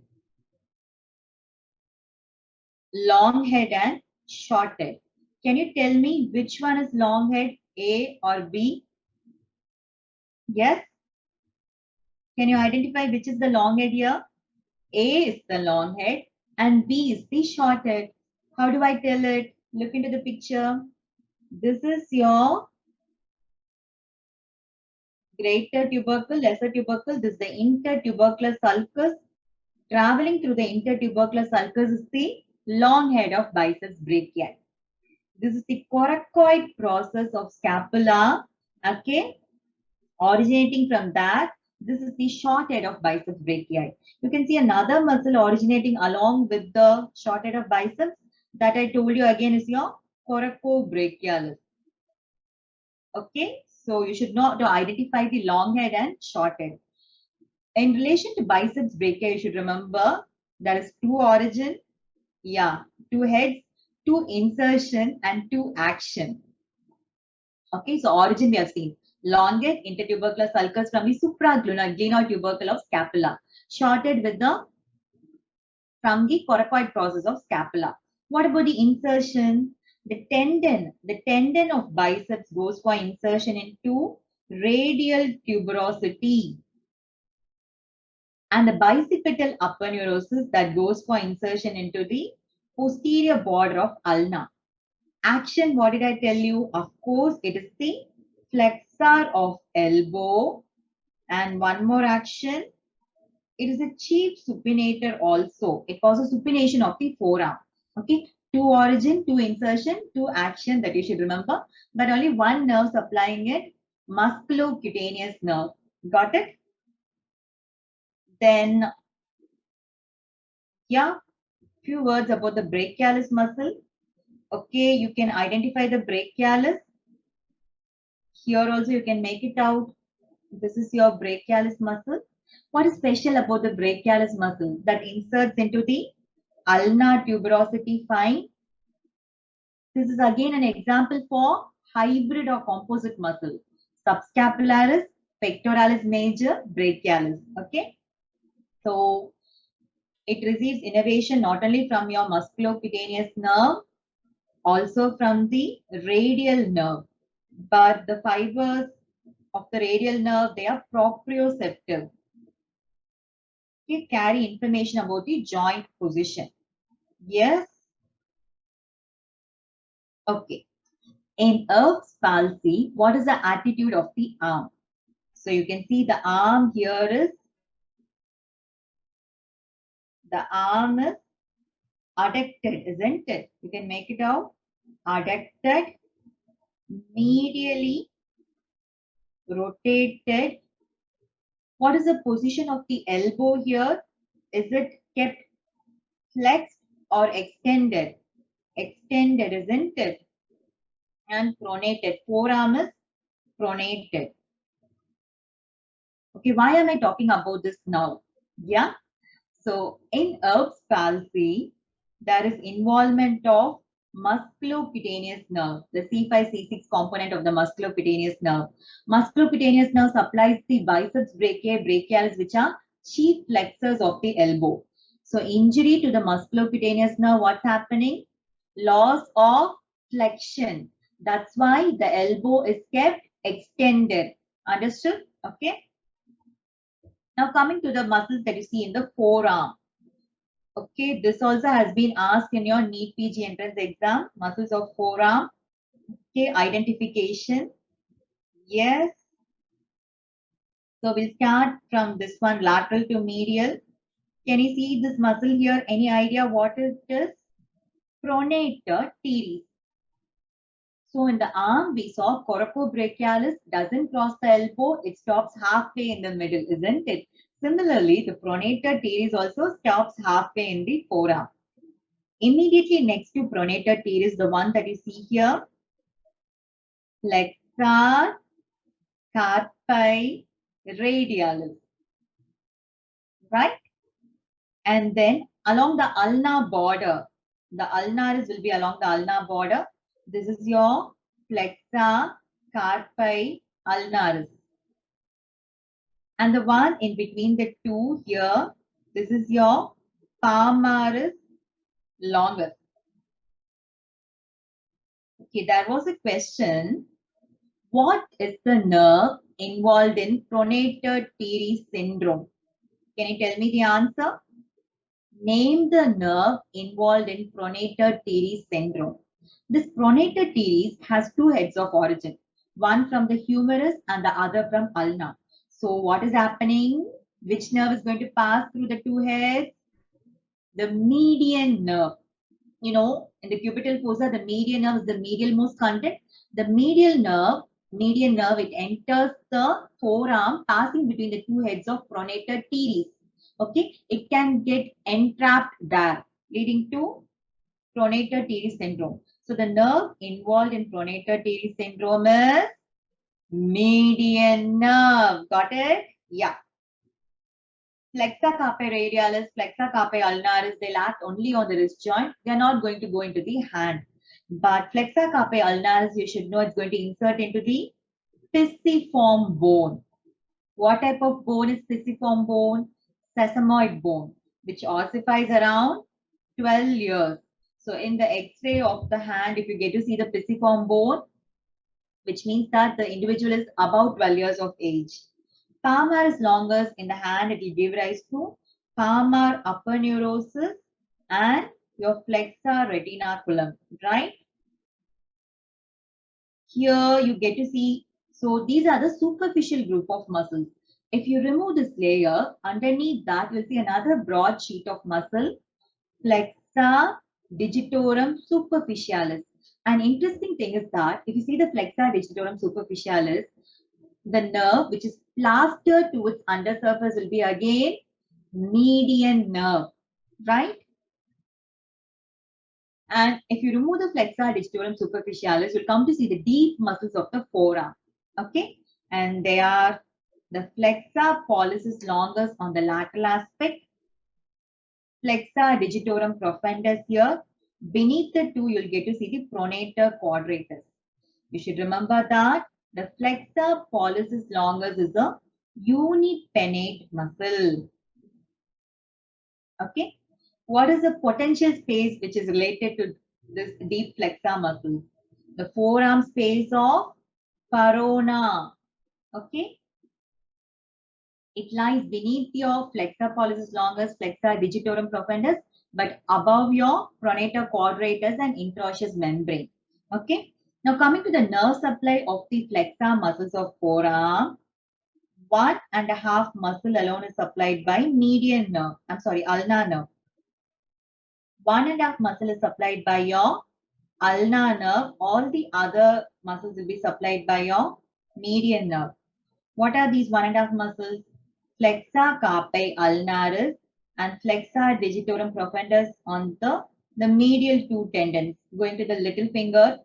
Long head and short head. Can you tell me which one is long head, A or B? Yes? Can you identify which is the long head here? A is the long head and B is the short head. How do I tell it? Look into the picture. This is your greater tubercle, lesser tubercle. This is the intertubercular sulcus. Traveling through the intertubercular sulcus is the long head of biceps brachii. This is the coracoid process of scapula. Okay. Originating from that, this is the short head of biceps brachii. You can see another muscle originating along with the short head of biceps that I told you again is your coracobrachialis. Okay, so you should know to identify the long head and short head. In relation to biceps brachii, you should remember there is two origin, two heads, two insertion and two action. Okay, so origin we have seen. Long head, intertubercular sulcus from the supraglenoid tubercle of scapula. Shorted with the from the coracoid process of scapula. What about the insertion? The tendon of biceps goes for insertion into radial tuberosity. And the bicipital aponeurosis that goes for insertion into the posterior border of ulna. Action, what did I tell you? Of course, it is the flexor of elbow. And one more action, it is a chief supinator also. It causes supination of the forearm. Okay, two origin, two insertion, two action that you should remember, but only one nerve supplying it, musculocutaneous nerve. Got it? Then, few words about the brachialis muscle. Okay, you can identify the brachialis. Here also you can make it out. This is your brachialis muscle. What is special about the brachialis muscle that inserts into the ulnar tuberosity fine? This is again an example for hybrid or composite muscle. Subscapularis Pectoralis Major, Brachialis. Okay. So it receives innervation not only from your musculocutaneous nerve, also from the radial nerve. But the fibers of the radial nerve, they are proprioceptive. They carry information about the joint position. Yes? Okay. In Erb's palsy, what is the attitude of the arm? So you can see the arm here is adducted, isn't it? You can make it out. Adducted, medially rotated. What is the position of the elbow here? Is it kept flexed or extended? Extended, isn't it? And pronated. Forearm is pronated. Okay, why am I talking about this now? Yeah. So in Erb's palsy, there is involvement of musculocutaneous nerve, the C5, C6 component of the musculocutaneous nerve. Musculocutaneous nerve supplies the biceps brachiae, brachialis, which are chief flexors of the elbow. So injury to the musculocutaneous nerve, what's happening? Loss of flexion. That's why the elbow is kept extended. Understood? Okay. Now coming to the muscles that you see in the forearm. Okay, this also has been asked in your NEET-PG entrance exam. Muscles of forearm. Okay, identification. Yes. So we'll start from this one, lateral to medial. Can you see this muscle here? Any idea what it is? Pronator teres. So in the arm, we saw coracobrachialis doesn't cross the elbow. It stops halfway in the middle, isn't it? Similarly, the pronator teres also stops halfway in the forearm. Immediately next to pronator teres, the one that you see here, flexor carpi radialis, right? And then along the ulnar border, the ulnaris will be along the ulnar border. This is your flexor carpi ulnaris. And the one in between the two here, this is your palmaris longus. Okay, there was a question. What is the nerve involved in pronator teres syndrome? Can you tell me the answer? Name the nerve involved in pronator teres syndrome. This pronator teres has two heads of origin, one from the humerus and the other from ulna. So what is happening? Which nerve is going to pass through the two heads? The median nerve. You know, in the cubital fossa, the median nerve is the medial most content. The median nerve, it enters the forearm, passing between the two heads of pronator teres. Okay, it can get entrapped there, leading to pronator teres syndrome. So the nerve involved in pronator teres syndrome is median nerve. Got it? Yeah. Flexor carpi radialis, flexor carpi ulnaris, they'll act only on the wrist joint. They're not going to go into the hand. But flexor carpi ulnaris, you should know it's going to insert into the pisiform bone. What type of bone is pisiform bone? Sesamoid bone, which ossifies around 12 years. So in the X-ray of the hand, if you get to see the pisiform bone, which means that the individual is about 12 years of age. Palmaris longus in the hand, it will give rise to palmar aponeurosis and your flexor retinaculum, right? Here you get to see, so these are the superficial group of muscles. If you remove this layer, underneath that you'll see another broad sheet of muscle, flexor digitorum superficialis. An interesting thing is that if you see the flexor digitorum superficialis, the nerve which is plastered to its undersurface will be again median nerve, right? And if you remove the flexor digitorum superficialis, you'll come to see the deep muscles of the forearm. Okay, and they are the flexor pollicis longus on the lateral aspect, flexor digitorum profundus here. Beneath the two, you'll get to see the pronator quadratus. You should remember that The flexor pollicis longus is a unipennate muscle. Okay. What is the potential space which is related to this deep flexor muscle? The forearm space of Parona. Okay. It lies beneath your flexor pollicis longus, flexor digitorum profundus, but above your pronator quadratus and interosseous membrane. Okay. Now coming to the nerve supply of the flexor muscles of forearm, 1.5 muscle alone is supplied by median nerve. Ulnar nerve. 1.5 muscle is supplied by your ulnar nerve. All the other muscles will be supplied by your median nerve. What are these 1.5 muscles? Flexor carpi ulnaris and flexor digitorum profundus on the medial two tendons going to the little finger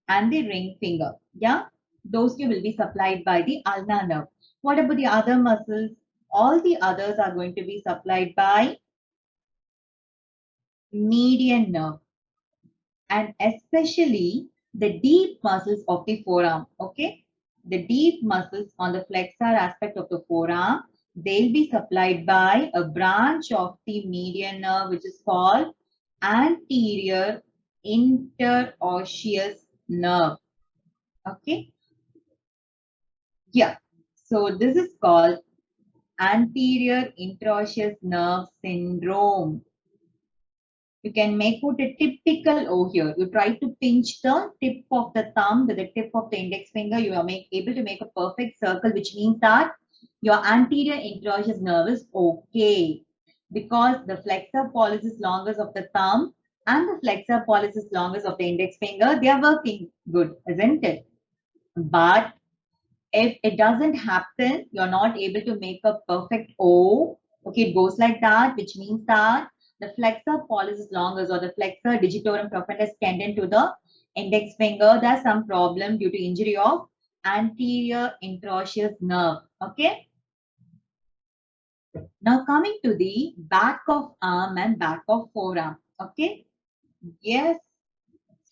and the ring finger. Yeah, those two will be supplied by the ulnar nerve. What about the other muscles? All the others are going to be supplied by median nerve, and especially the deep muscles of the forearm. Okay, the deep muscles on the flexor aspect of the forearm, they'll be supplied by a branch of the median nerve which is called anterior interosseous nerve. Okay, yeah, so this is called anterior interosseous nerve syndrome. You can make out a typical O here. You try to pinch the tip of the thumb with the tip of the index finger. You are able to make a perfect circle, which means that your anterior interosseous nerve is okay. Because the flexor pollicis longus of the thumb and the flexor pollicis longus of the index finger, they are working good, isn't it? But if it doesn't happen, you're not able to make a perfect O. Okay, it goes like that, which means that the flexor pollicis longus or the flexor digitorum profundus tendon to the index finger, there's some problem due to injury of anterior interosseous nerve. Okay. Now coming to the back of arm and back of forearm. Okay. Yes.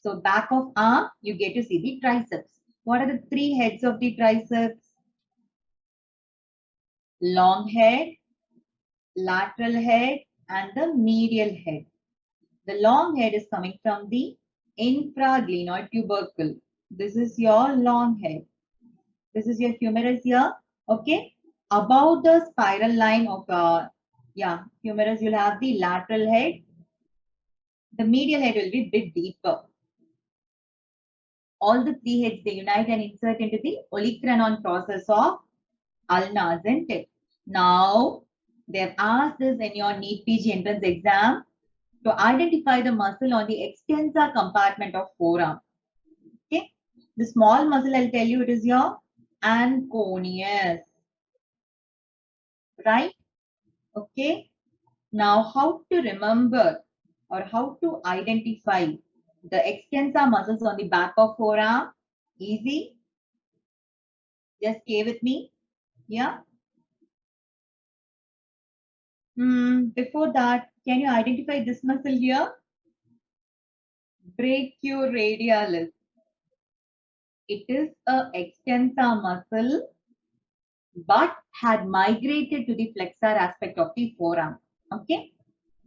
So back of arm, you get to see the triceps. What are the three heads of the triceps? Long head, lateral head, and the medial head. The long head is coming from the infraglenoid tubercle. This is your long head. This is your humerus here. Okay. Above the spiral line of humerus, you'll have the lateral head. The medial head will be a bit deeper. All the three heads, they unite and insert into the olecranon process of ulna, isn't it? Now, they've asked this in your NEET-PG entrance exam to identify the muscle on the extensor compartment of forearm. Okay. The small muscle, I'll tell you, it is your anconeus. Right? Okay. Now, how to remember or how to identify the extensor muscles on the back of forearm? Easy. Just stay with me. Yeah. Before that, can you identify this muscle here? Brachioradialis. It is a extensor muscle but had migrated to the flexor aspect of the forearm. Okay.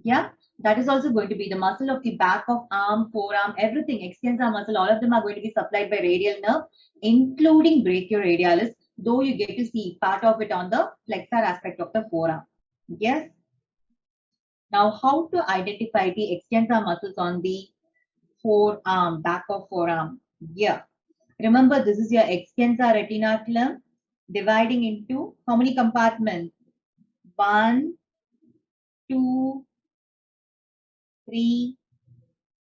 Yeah. That is also going to be the muscle of the back of arm, forearm, everything, extensor muscle, all of them are going to be supplied by radial nerve, including brachioradialis, though you get to see part of it on the flexor aspect of the forearm. Yes. Now, how to identify the extensor muscles on the forearm, back of forearm? Yeah. Remember, this is your extensor retinaculum dividing into how many compartments? 1, 2, 3,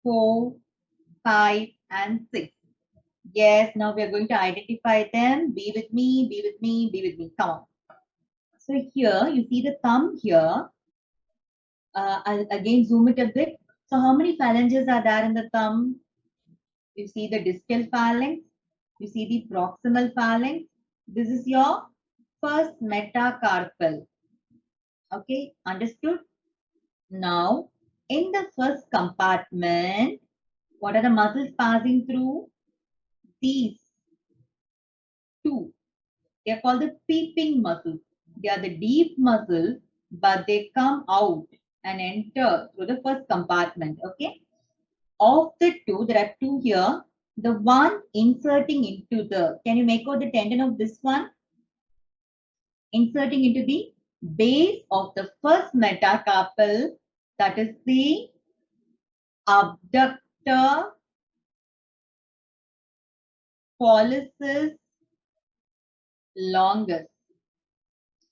4, 5, and 6. Yes, now we are going to identify them. Be with me, be with me, be with me. Come on. So here, you see the thumb here. I'll again zoom it a bit. So how many phalanges are there in the thumb? You see the distal phalanx. You see the proximal phalanx. This is your first metacarpal. Okay, understood? Now, in the first compartment, what are the muscles passing through? These. two. They are called the peeping muscles. They are the deep muscles, but they come out and enter through the first compartment. Okay. Of the two, there are two here. The one inserting into the, can you make out the tendon of this one? Inserting into the base of the first metacarpal, that is the abductor pollicis longus.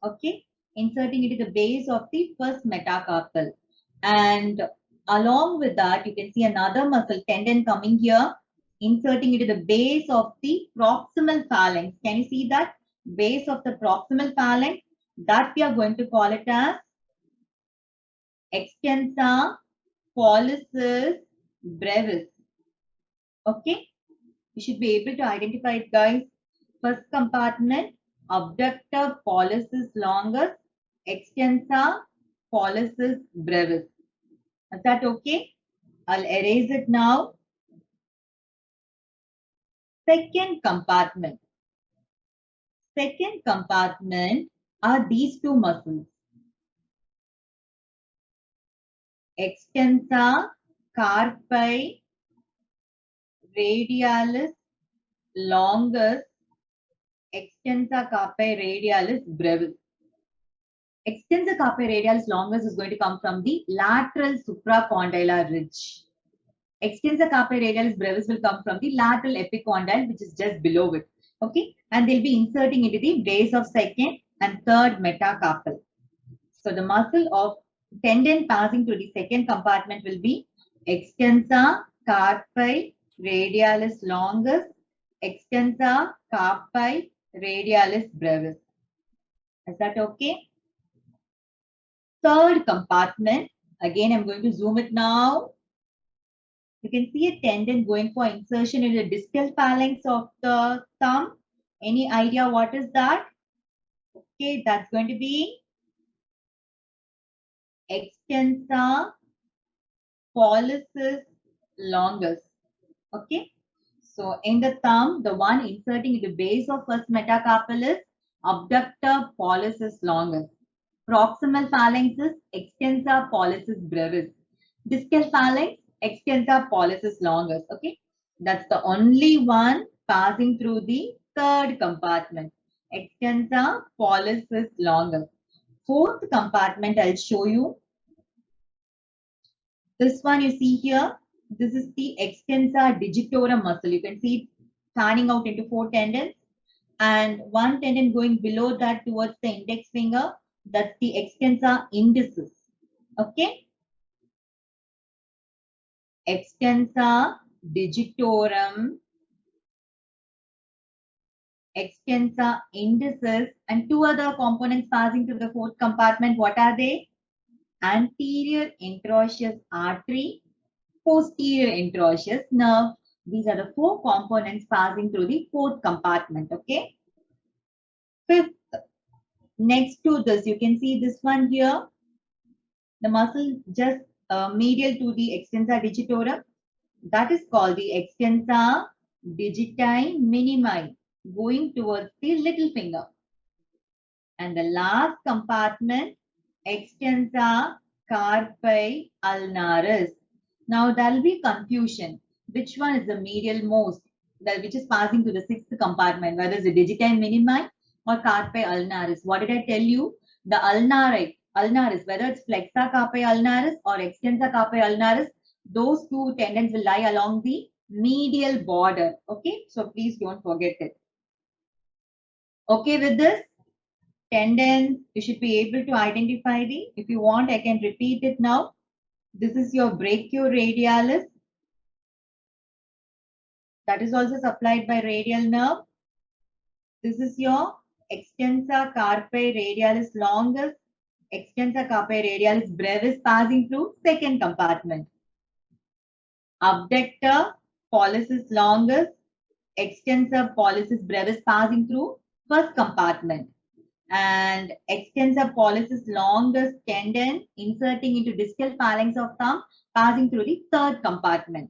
Okay, inserting into the base of the first metacarpal. And along with that, you can see another muscle tendon coming here, inserting into the base of the proximal phalanx. Can you see that? Base of the proximal phalanx, that we are going to call it as extensor pollicis brevis. Okay, you should be able to identify it, guys. First compartment, abductor pollicis longus, extensor pollicis brevis. Is that okay? I'll erase it now. Second compartment. Second compartment are these two muscles. Extensor carpi radialis longus, extensor carpi radialis brevis. Extensor carpi radialis longus is going to come from the lateral supracondylar ridge. Extensor carpi radialis brevis will come from the lateral epicondyle, which is just below it. Okay, and they'll be inserting into the base of second and third metacarpal. So the muscle of tendon passing through the second compartment will be extensor carpi radialis longus, extensor carpi radialis brevis. Is that okay? Third compartment, again I'm going to zoom it now. You can see a tendon going for insertion in the distal phalanx of the thumb. Any idea what is that? Okay, that's going to be extensor pollicis longus. Okay, so in the thumb, the one inserting in the base of first metacarpal is abductor pollicis longus. Proximal phalanx is extensor pollicis brevis. Distal phalanx, extensor pollicis longus. Okay, that's the only one passing through the third compartment. Extensor pollicis longus. Fourth compartment, I'll show you. This one you see here, this is the extensor digitorum muscle. You can see it fanning out into four tendons, and one tendon going below that towards the index finger. That's the extensor indicis. Okay. Extensor digitorum, extensor indicis, and two other components passing through the fourth compartment. What are they? Anterior interosseous artery, posterior interosseous nerve. These are the four components passing through the fourth compartment. Okay. Fifth, next to this, you can see this one here. The muscle just medial to the extensor digitorum. That is called the extensor digiti minimi, going towards the little finger. And the last compartment, extensor carpi ulnaris. Now there will be confusion. Which one is the medial most? Which is passing to the sixth compartment, whether it's the digiti minimi or carpi ulnaris. What did I tell you? The ulnaris, whether it's flexor carpi ulnaris or extensor carpi ulnaris, those two tendons will lie along the medial border. Okay, so please don't forget it. Okay with this? Tendons, you should be able to identify the, if you want, I can repeat it now. This is your brachioradialis. That is also supplied by radial nerve. This is your extensor carpi radialis longus, extensor carpi radialis brevis passing through second compartment. Abductor pollicis longus, extensor pollicis brevis passing through first compartment. And extensor pollicis longus tendon inserting into distal phalanx of thumb passing through the third compartment.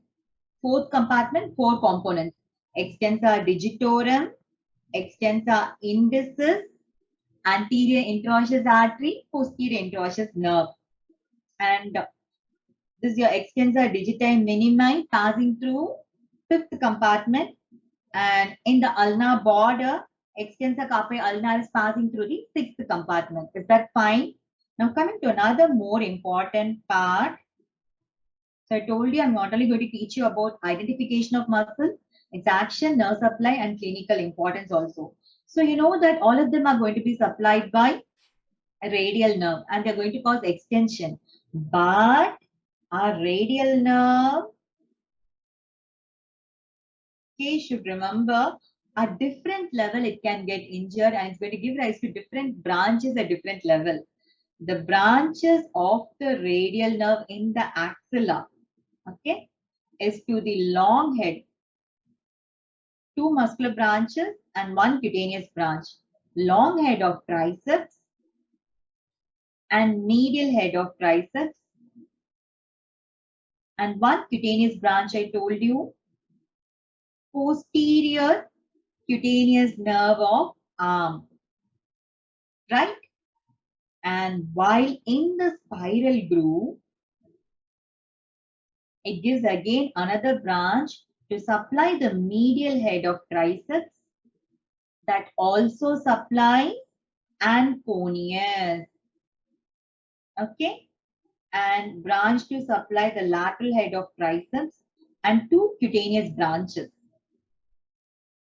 Fourth compartment, four components. Extensor digitorum, extensor indicis, anterior interosseous artery, posterior interosseous nerve. And this is your extensor digitorum minimi passing through fifth compartment. And in the ulnar border, extensor carpi ulnar is passing through the sixth compartment. Is that fine? Now coming to another more important part. So I told you I'm not only going to teach you about identification of muscle, its action, nerve supply, and clinical importance also. So you know that all of them are going to be supplied by a radial nerve and they're going to cause extension. But our radial nerve, okay, should remember at different level it can get injured and it's going to give rise to different branches at different level. The branches of the radial nerve in the axilla, okay, is to the long head, two muscular branches and one cutaneous branch. Long head of triceps and medial head of triceps and one cutaneous branch I told you. Posterior cutaneous nerve of arm, right? And while in the spiral groove, it gives again another branch to supply the medial head of triceps that also supplies anconeus, okay? And branch to supply the lateral head of triceps and two cutaneous branches.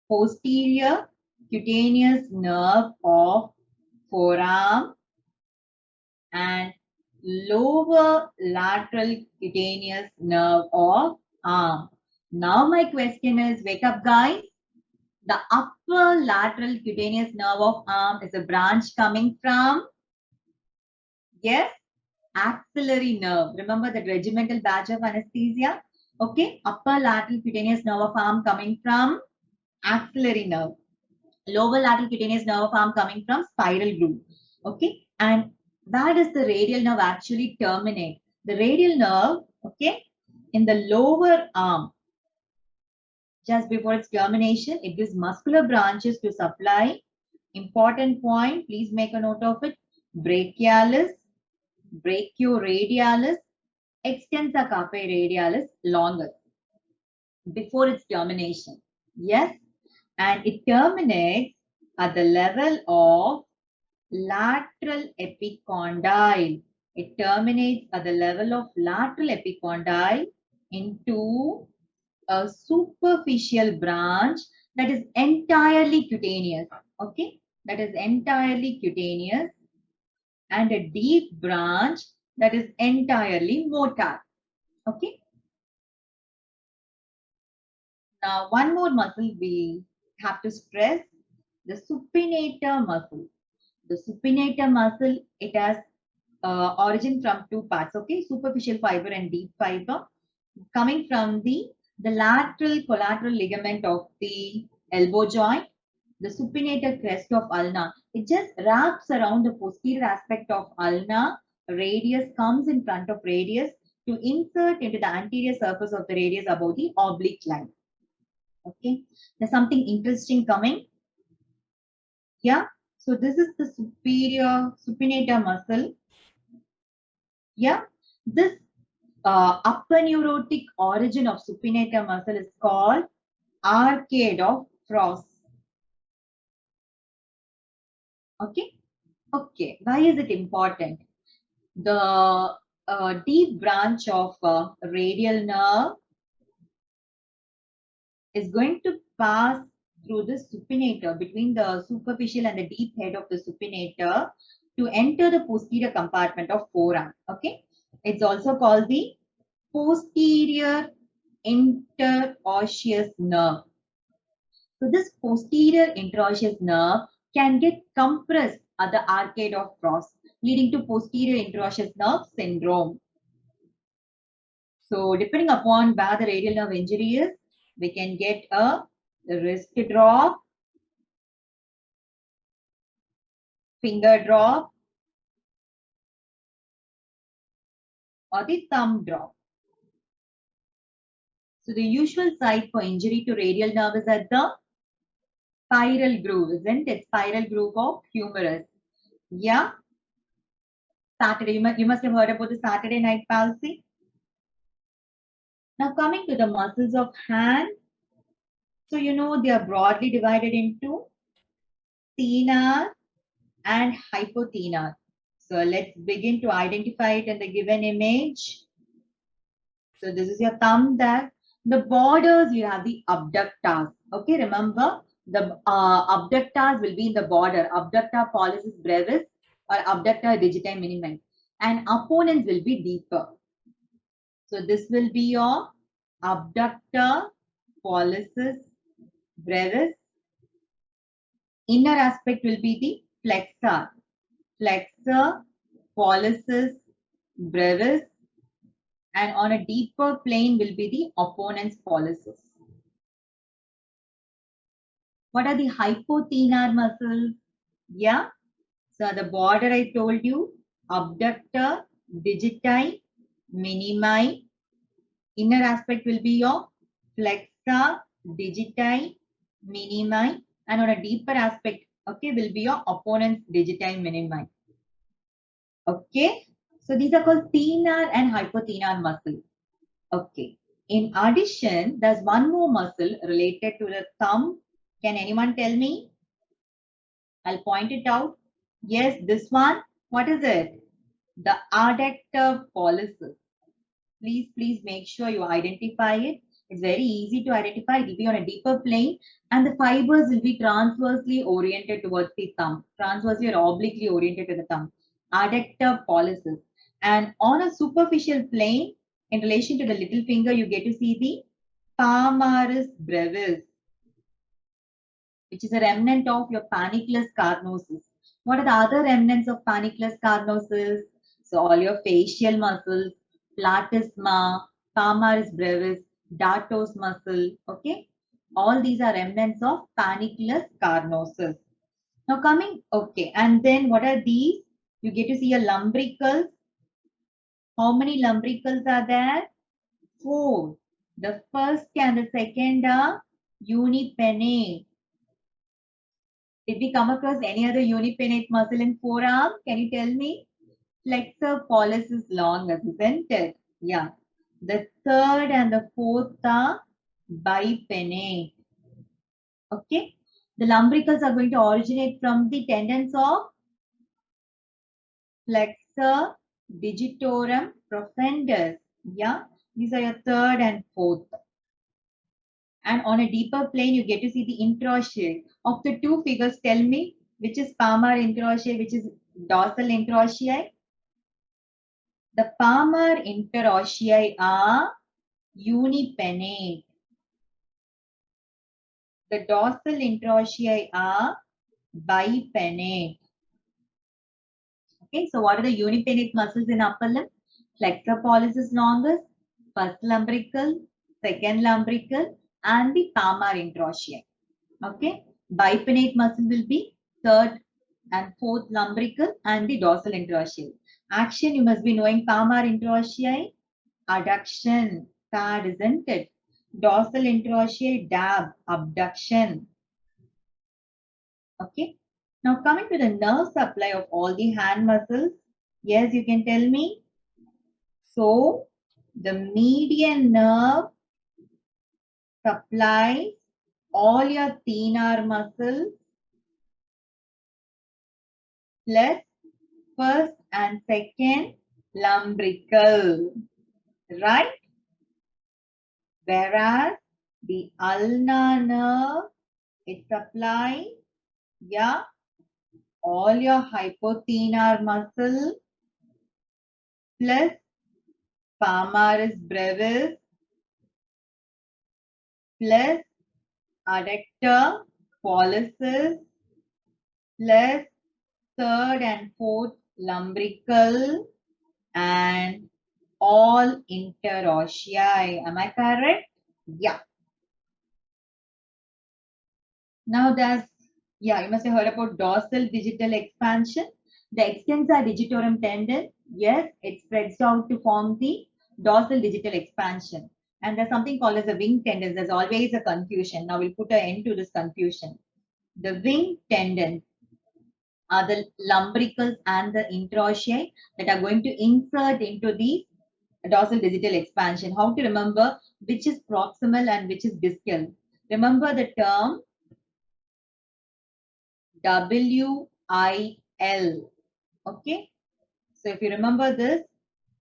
Posterior cutaneous nerve of forearm and lower lateral cutaneous nerve of arm. Now my question is, wake up guys. The upper lateral cutaneous nerve of arm is a branch coming from, yes, axillary nerve. Remember that regimental badge of anesthesia? Okay, upper lateral cutaneous nerve of arm coming from axillary nerve. Lower lateral cutaneous nerve of arm coming from spiral groove. Okay, and where does the radial nerve actually terminate? The radial nerve, okay, in the lower arm, just before its termination, it gives muscular branches to supply. Important point, please make a note of it. Brachialis, brachioradialis, extensor carpi radialis longus before its termination. Yes, and it terminates at the level of lateral epicondyle. It terminates at the level of lateral epicondyle into a superficial branch that is entirely cutaneous. Okay, that is entirely cutaneous, and a deep branch that is entirely motor. Okay. Now, one more muscle we have to stress, the supinator muscle. The supinator muscle, it has origin from two parts, okay, superficial fiber and deep fiber, coming from the lateral collateral ligament of the elbow joint, the supinator crest of ulna. It just wraps around the posterior aspect of ulna. Radius comes in front of radius to insert into the anterior surface of the radius above the oblique line. Okay, there's something interesting coming. Yeah, so this is the superior supinator muscle. Yeah, this upper neurotic origin of supinator muscle is called arcade of Frost. Okay, okay. Why is it important? The deep branch of radial nerve is going to pass through the supinator between the superficial and the deep head of the supinator to enter the posterior compartment of forearm. Okay, it's also called the posterior interosseous nerve. So this posterior interosseous nerve can get compressed at the arcade of Frost, leading to posterior interosseous nerve syndrome. So depending upon where the radial nerve injury is, we can get a wrist drop, finger drop, or the thumb drop. So the usual site for injury to radial nerve is at the spiral groove, isn't it? Spiral groove of humerus. Yeah. Saturday, you must have heard about the Saturday night palsy. Now coming to the muscles of hand. So you know they are broadly divided into thenar and hypothenar. So let's begin to identify it in the given image. So this is your thumb there. The borders, you have the abductors. Okay, remember the abductors will be in the border. Abductor pollicis brevis or abductor digiti minimi. And opponents will be deeper. So this will be your abductor pollicis brevis. Inner aspect will be the flexor. Flexor pollicis brevis. And on a deeper plane will be the opponent's pollicis. What are the hypothenar muscles? Yeah. So the border I told you, abductor digiti minimi. Inner aspect will be your flexor digiti minimi. And on a deeper aspect, okay, will be your opponent's digiti minimi. Okay. So these are called thenar and hypothenar muscles. Okay. In addition, there's one more muscle related to the thumb. Can anyone tell me? I'll point it out. Yes, this one. What is it? The adductor pollicis. Please make sure you identify it. It's very easy to identify. It will be on a deeper plane and the fibers will be transversely oriented towards the thumb. Transversely or obliquely oriented to the thumb. Adductor pollicis. And on a superficial plane, in relation to the little finger, you get to see the palmaris brevis, which is a remnant of your panicles carnosus. What are the other remnants of panicles carnosus? So all your facial muscles, platysma, palmaris brevis, dartos muscle, okay? All these are remnants of panicles carnosus. Now coming, okay, and then what are these? You get to see your lumbricals. How many lumbricals are there? 4. The first and the second are unipennate. Did we come across any other unipennate muscle in forearm? Can you tell me? Flexor pollicis longus, isn't it? Yeah. The third and the fourth are bipennate. Okay. The lumbricals are going to originate from the tendons of flexor digitorum profundus. Yeah. These are your third and fourth. And on a deeper plane, you get to see the interossei. Of the two figures, tell me which is palmar interossei, which is dorsal interossei. The palmar interossei are unipennate. The dorsal interossei are bipennate. Okay, so what are the unipennate muscles in upper limb? Flexor pollicis longus, first lumbrical, second lumbrical, and the palmar interossei. Okay, bipennate muscle will be third and fourth lumbrical and the dorsal interossei. Action, you must be knowing palmar interossei, adduction, pad, isn't it? Dorsal interossei, dab, abduction. Okay. Now coming to the nerve supply of all the hand muscles. Yes, you can tell me. So the median nerve supplies all your thenar muscles plus first and second lumbrical, right? Whereas the ulnar nerve, it supplies, yeah, all your hypothenar muscle plus palmaris brevis plus adductor pollicis plus third and fourth lumbrical and all interossei. Am I correct? Yeah. Now there's, yeah, you must have heard about dorsal digital expansion. The extensor digitorum tendon, yes, it spreads out to form the dorsal digital expansion. And there's something called as a wing tendon. There's always a confusion. Now we'll put an end to this confusion. The wing tendons are the lumbricals and the interossei that are going to insert into the dorsal digital expansion. How to remember which is proximal and which is discal? Remember the term WIL. Okay. So if you remember this,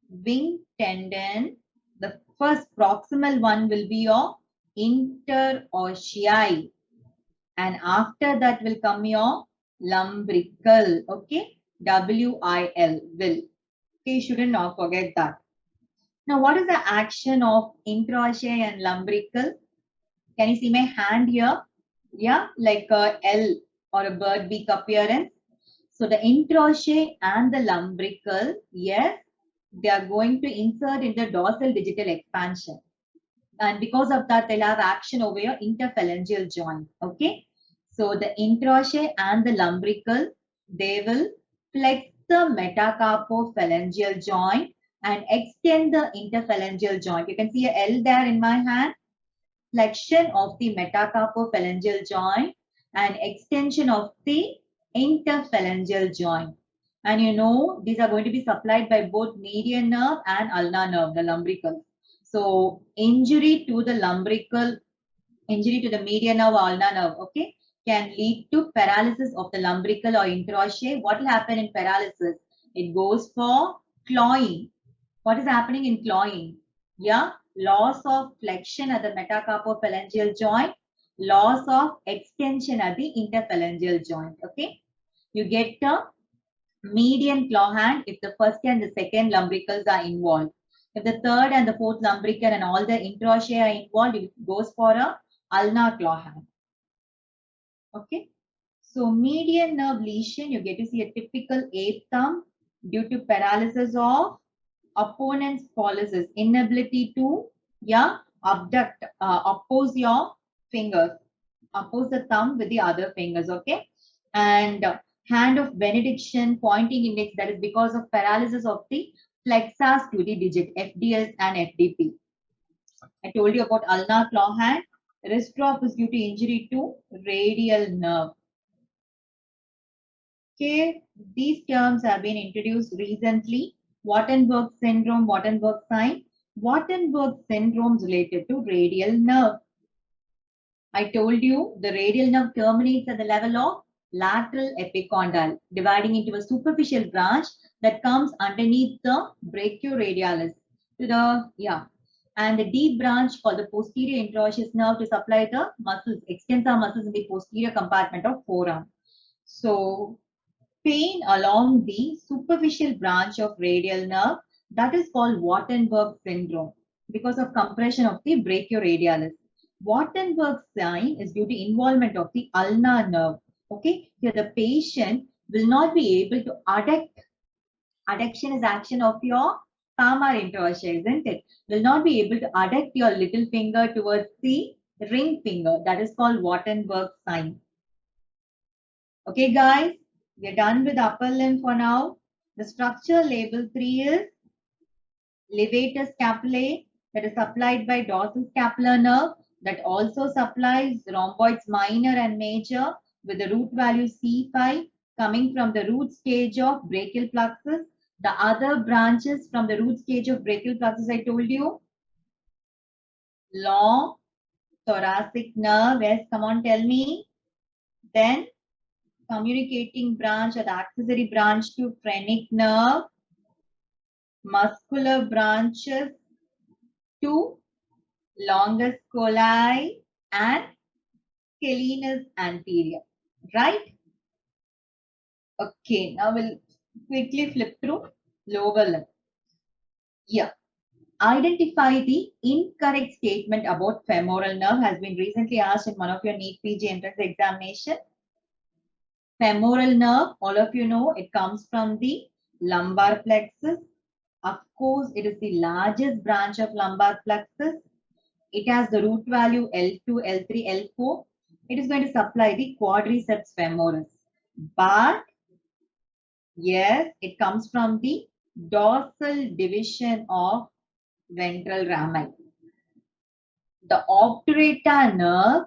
wing tendon, the first proximal one will be your interossei, and after that will come your lumbrical. Okay, WIL, will. Okay, you shouldn't not forget that. Now, what is the action of interossei and lumbrical? Can you see my hand here? Yeah, like a L or a bird beak appearance. So the interossei and the lumbrical, yes, they are going to insert in the dorsal digital expansion. And because of that, they'll have action over your interphalangeal joint. Okay. So the interossei and the lumbrical, they will flex the metacarpophalangeal joint and extend the interphalangeal joint. You can see a L there in my hand. Flexion of the metacarpophalangeal joint and extension of the interphalangeal joint. And you know, these are going to be supplied by both median nerve and ulnar nerve, the lumbricals. So injury to the lumbrical, injury to the median nerve or ulnar nerve, okay, can lead to paralysis of the lumbrical or interossei. What will happen in paralysis? It goes for clawing. What is happening in clawing? Yeah, loss of flexion at the metacarpophalangeal joint, loss of extension at the interphalangeal joint. Okay, you get a median claw hand if the first and the second lumbricals are involved. If the third and the fourth lumbrical and all the interossei are involved, it goes for a ulnar claw hand. Okay, so median nerve lesion, you get to see a typical ape thumb due to paralysis of opponent's pollicis, inability to, yeah, abduct, oppose your fingers, oppose the thumb with the other fingers. Okay, and hand of benediction, pointing index, that is because of paralysis of the flexors to the digit, FDS and FDP. I told you about ulnar claw hand. Wrist drop is due to injury to radial nerve. Okay, these terms have been introduced recently. Wartenberg syndrome, Wartenberg sign. Wartenberg syndrome is related to radial nerve. I told you the radial nerve terminates at the level of lateral epicondyle, dividing into a superficial branch that comes underneath the brachioradialis to the, yeah, and the deep branch called the posterior interosseous nerve to supply the muscles, extensor muscles in the posterior compartment of forearm. So pain along the superficial branch of radial nerve, that is called Wartenberg syndrome because of compression of the brachioradialis. Wartenberg sign is due to involvement of the ulnar nerve. Okay, here the patient will not be able to adduct. Adduction is action of your palmar interossei, isn't it? Will not be able to adduct your little finger towards the ring finger. That is called Wartenberg sign. Okay, guys, we are done with upper limb for now. The structure label 3 is Levator Scapulae, that is supplied by dorsal scapular nerve, that also supplies rhomboids minor and major with the root value C5 coming from the root stage of brachial plexus. The other branches from the root stage of brachial plexus, I told you, long thoracic nerve. Yes, come on, tell me. Then communicating branch or the axillary branch to phrenic nerve, muscular branches to longus colli and Scapularis anterior, right? Okay, now we'll quickly flip through lower limb. Yeah. Identify the incorrect statement about femoral nerve has been recently asked in one of your NEET-PG entrance examination. Femoral nerve, all of you know, it comes from the lumbar plexus. Of course, it is the largest branch of lumbar plexus. It has the root value L2, L3, L4. It is going to supply the quadriceps femoris. But yes, it comes from the dorsal division of ventral rami. The obturator nerve,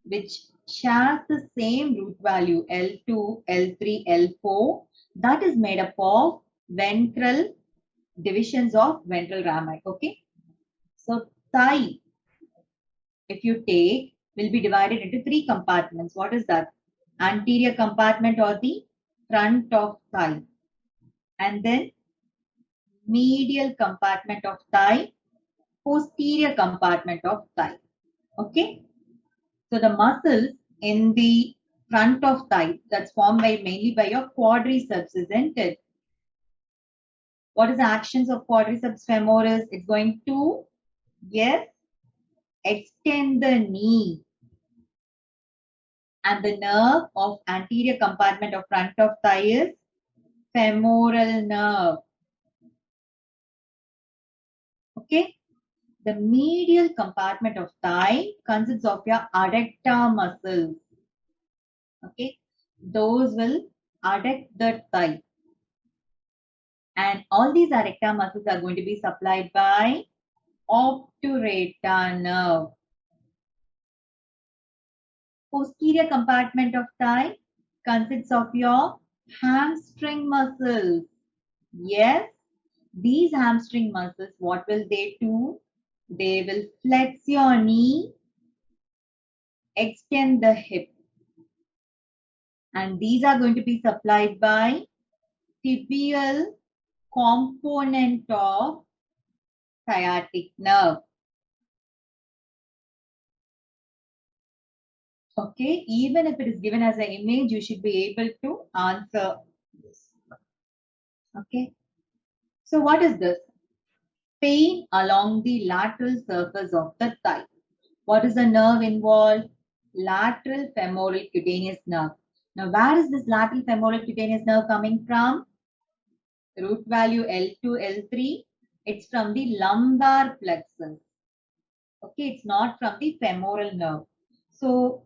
which shares the same root value L2, L3, L4 that is made up of ventral divisions of ventral rami. Okay. So thigh, if you take, will be divided into three compartments. What is that? Anterior compartment or the front of thigh. And then medial compartment of thigh, posterior compartment of thigh. Okay. So the muscles in the front of thigh that's formed by mainly by your quadriceps, isn't it? What is the actions of quadriceps femoris? It's going to, yes, extend the knee. And the nerve of anterior compartment of front of thigh is femoral nerve. Okay. The medial compartment of thigh consists of your adductor muscles. Okay. Those will adduct the thigh. And all these adductor muscles are going to be supplied by obturator nerve. Posterior compartment of thigh consists of your hamstring muscles. Yes, these hamstring muscles, what will they do? They will flex your knee, extend the hip. And these are going to be supplied by tibial component of sciatic nerve. Okay, even if it is given as an image, you should be able to answer this. Okay, so what is this? Pain along the lateral surface of the thigh. What is the nerve involved? Lateral femoral cutaneous nerve. Now, where is this lateral femoral cutaneous nerve coming from? Root value L2, L3. It's from the lumbar plexus. Okay, it's not from the femoral nerve. So,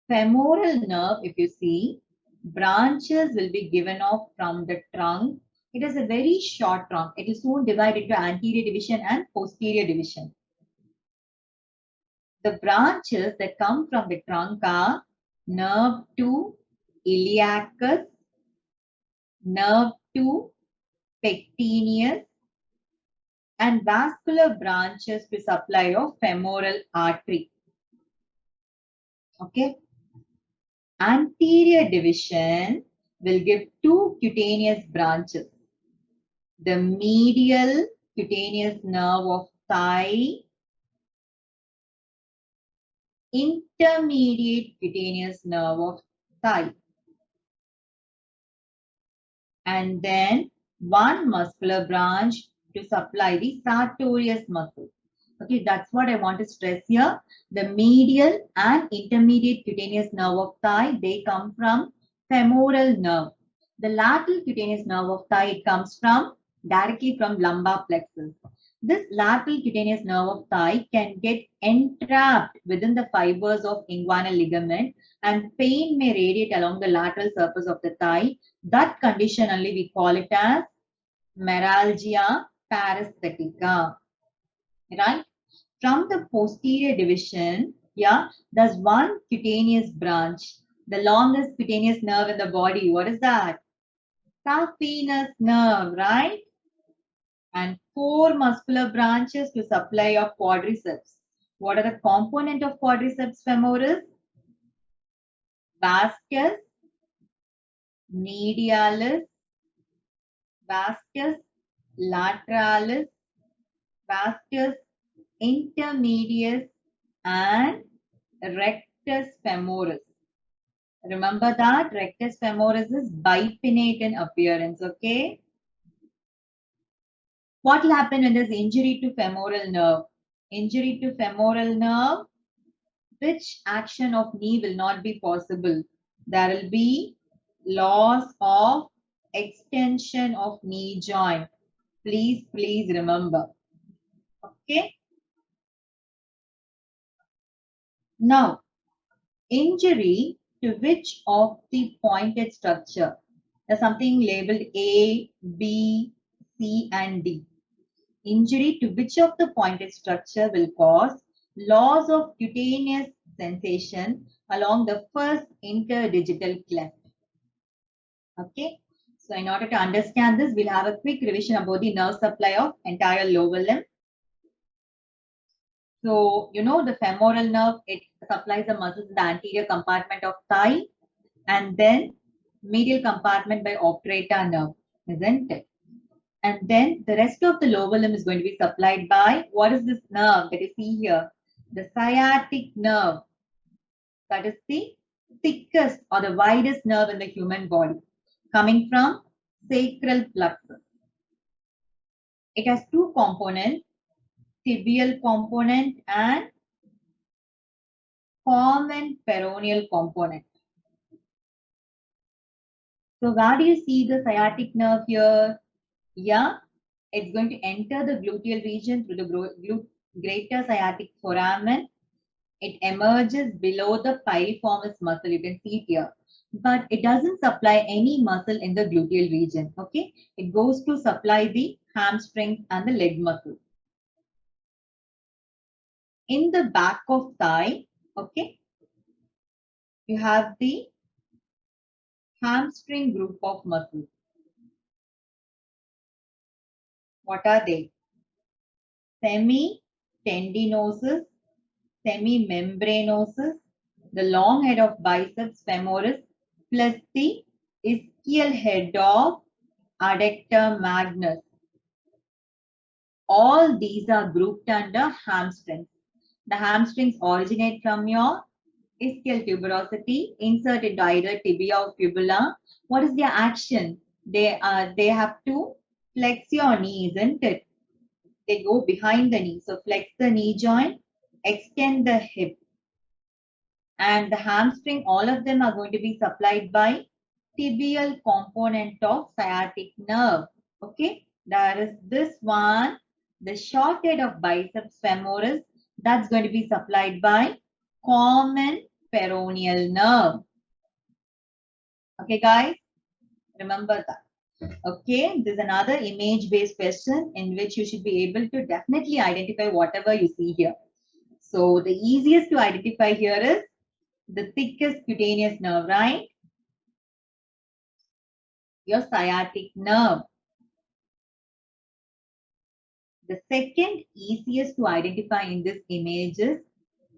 femoral nerve, if you see, branches will be given off from the trunk. It is a very short trunk. It will soon divide into anterior division and posterior division. The branches that come from the trunk are nerve to iliacus, nerve to pectineus, and vascular branches to supply of femoral artery. Okay. Anterior division will give two cutaneous branches. The medial cutaneous nerve of thigh, intermediate cutaneous nerve of thigh. And then one muscular branch to supply the sartorius muscle. Okay, that's what I want to stress here. The medial and intermediate cutaneous nerve of thigh, they come from femoral nerve. The lateral cutaneous nerve of thigh, it comes from directly from lumbar plexus. This lateral cutaneous nerve of thigh can get entrapped within the fibers of inguinal ligament, and pain may radiate along the lateral surface of the thigh. That condition only we call it as meralgia paresthetica. Right? From the posterior division, yeah, there's one cutaneous branch. The longest cutaneous nerve in the body. What is that? Saphenous nerve, right? And four muscular branches to supply of quadriceps. What are the component of quadriceps femoris? Vastus, medialis, vastus lateralis, vastus intermedius, and rectus femoris. Remember that rectus femoris is bipinnate in appearance, okay? What will happen when there's injury to femoral nerve? Injury to femoral nerve, which action of knee will not be possible? There will be loss of extension of knee joint. Please remember. Okay. Now, injury to which of the pointed structure? There's something labeled A, B, C, and D. Injury to which of the pointed structure will cause loss of cutaneous sensation along the first interdigital cleft. Okay. So in order to understand this, we'll have a quick revision about the nerve supply of entire lower limb. So, you know, the femoral nerve, it supplies the muscles in the anterior compartment of thigh and then medial compartment by obturator nerve, isn't it? And then the rest of the lower limb is going to be supplied by, what is this nerve that you see here? The sciatic nerve. That is the thickest or the widest nerve in the human body, coming from sacral plexus. It has two components, tibial component and common peroneal component. So where do you see the sciatic nerve here? Yeah, it's going to enter the gluteal region through the greater sciatic foramen. It emerges below the piriformis muscle. You can see it here. But it doesn't supply any muscle in the gluteal region. Okay, it goes to supply the hamstrings and the leg muscles. In the back of thigh, okay, you have the hamstring group of muscles. What are they? Semi-tendinosus, semi-membranosus, the long head of biceps femoris, plus the ischial head of adductor magnus. All these are grouped under hamstrings. The hamstrings originate from your ischial tuberosity, insert into either tibia or fibula. What is their action? They have to flex your knee, isn't it? They go behind the knee. So flex the knee joint, extend the hip. And the hamstring, all of them are going to be supplied by tibial component of sciatic nerve. Okay, there is this one, the short head of biceps femoris, that's going to be supplied by common peroneal nerve. Okay, guys, remember that. Okay, this is another image-based question in which you should be able to definitely identify whatever you see here. So the easiest to identify here is the thickest cutaneous nerve, right? Your sciatic nerve. The second easiest to identify in this image is,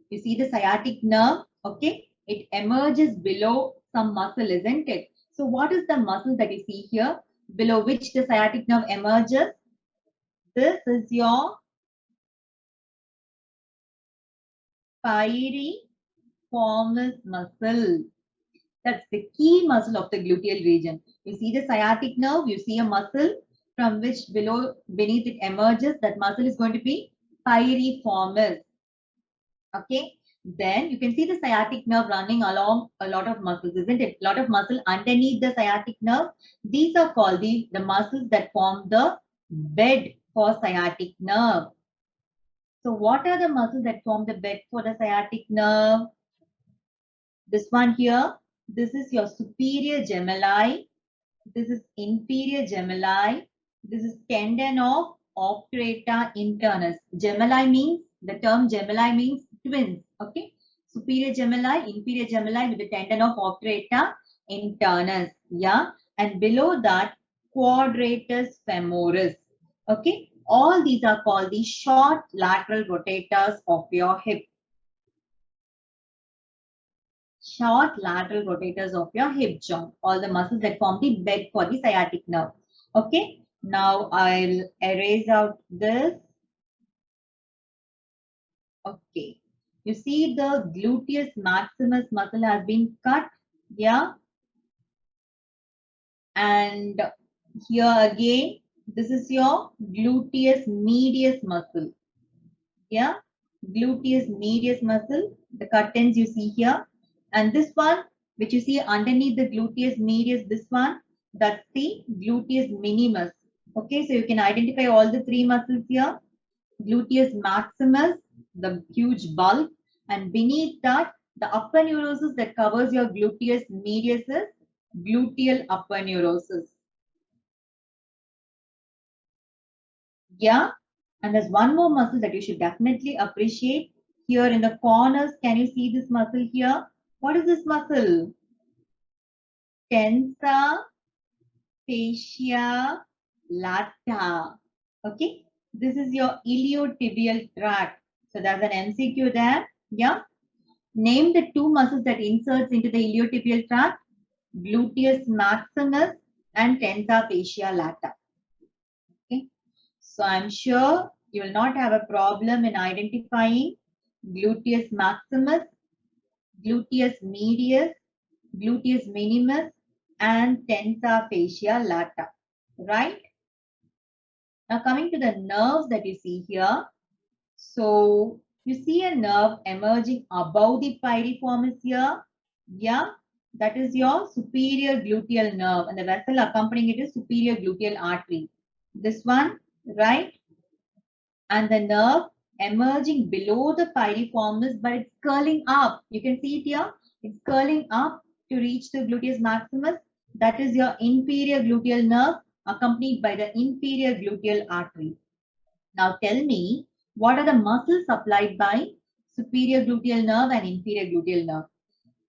you see the sciatic nerve, okay? It emerges below some muscle, isn't it? So what is the muscle that you see here, below which the sciatic nerve emerges? This is your piriformis muscle. That's the key muscle of the gluteal region. You see the sciatic nerve, you see a muscle from which beneath it emerges. That muscle is going to be piriformis. Okay. Then you can see the sciatic nerve running along a lot of muscles, isn't it? A lot of muscle underneath the sciatic nerve. These are called the muscles that form the bed for sciatic nerve. So what are the muscles that form the bed for the sciatic nerve? This one here, this is your superior gemelli. This is inferior gemelli. This is tendon of obturator internus. Gemelli means, the term gemelli means twins. Okay. Superior gemelli, inferior gemelli with the tendon of obturator internus. Yeah. And below that, quadratus femoris. Okay. All these are called the short lateral rotators of your hip. Short lateral rotators of your hip joint, all the muscles that form the bed for the sciatic nerve. Okay, now I'll erase out this. Okay, you see the gluteus maximus muscle has been cut, yeah, and here again, this is your gluteus medius muscle, yeah, gluteus medius muscle, the cut ends you see here. And this one, which you see underneath the gluteus medius, this one, that's the gluteus minimus. Okay, so you can identify all the three muscles here. Gluteus maximus, the huge bulk, and beneath that, the upper neurosis that covers your gluteus medius is gluteal upper neurosis. Yeah, and there's one more muscle that you should definitely appreciate. Here in the corners, can you see this muscle here? What is this muscle? Tensor fascia lata. Okay, this is your iliotibial tract. So there's an MCQ there. Yeah. Name the two muscles that inserts into the iliotibial tract. Gluteus maximus and tensor fascia lata. Okay. So I'm sure you will not have a problem in identifying gluteus maximus, gluteus medius, gluteus minimus, and tensor fascia lata. Right? Now coming to the nerves that you see here. So you see a nerve emerging above the piriformis here. Yeah, that is your superior gluteal nerve, and the vessel accompanying it is superior gluteal artery. This one, right? And the nerve emerging below the piriformis, but it's curling up. You can see it here. It's curling up to reach the gluteus maximus. That is your inferior gluteal nerve accompanied by the inferior gluteal artery. Now tell me, what are the muscles supplied by superior gluteal nerve and inferior gluteal nerve?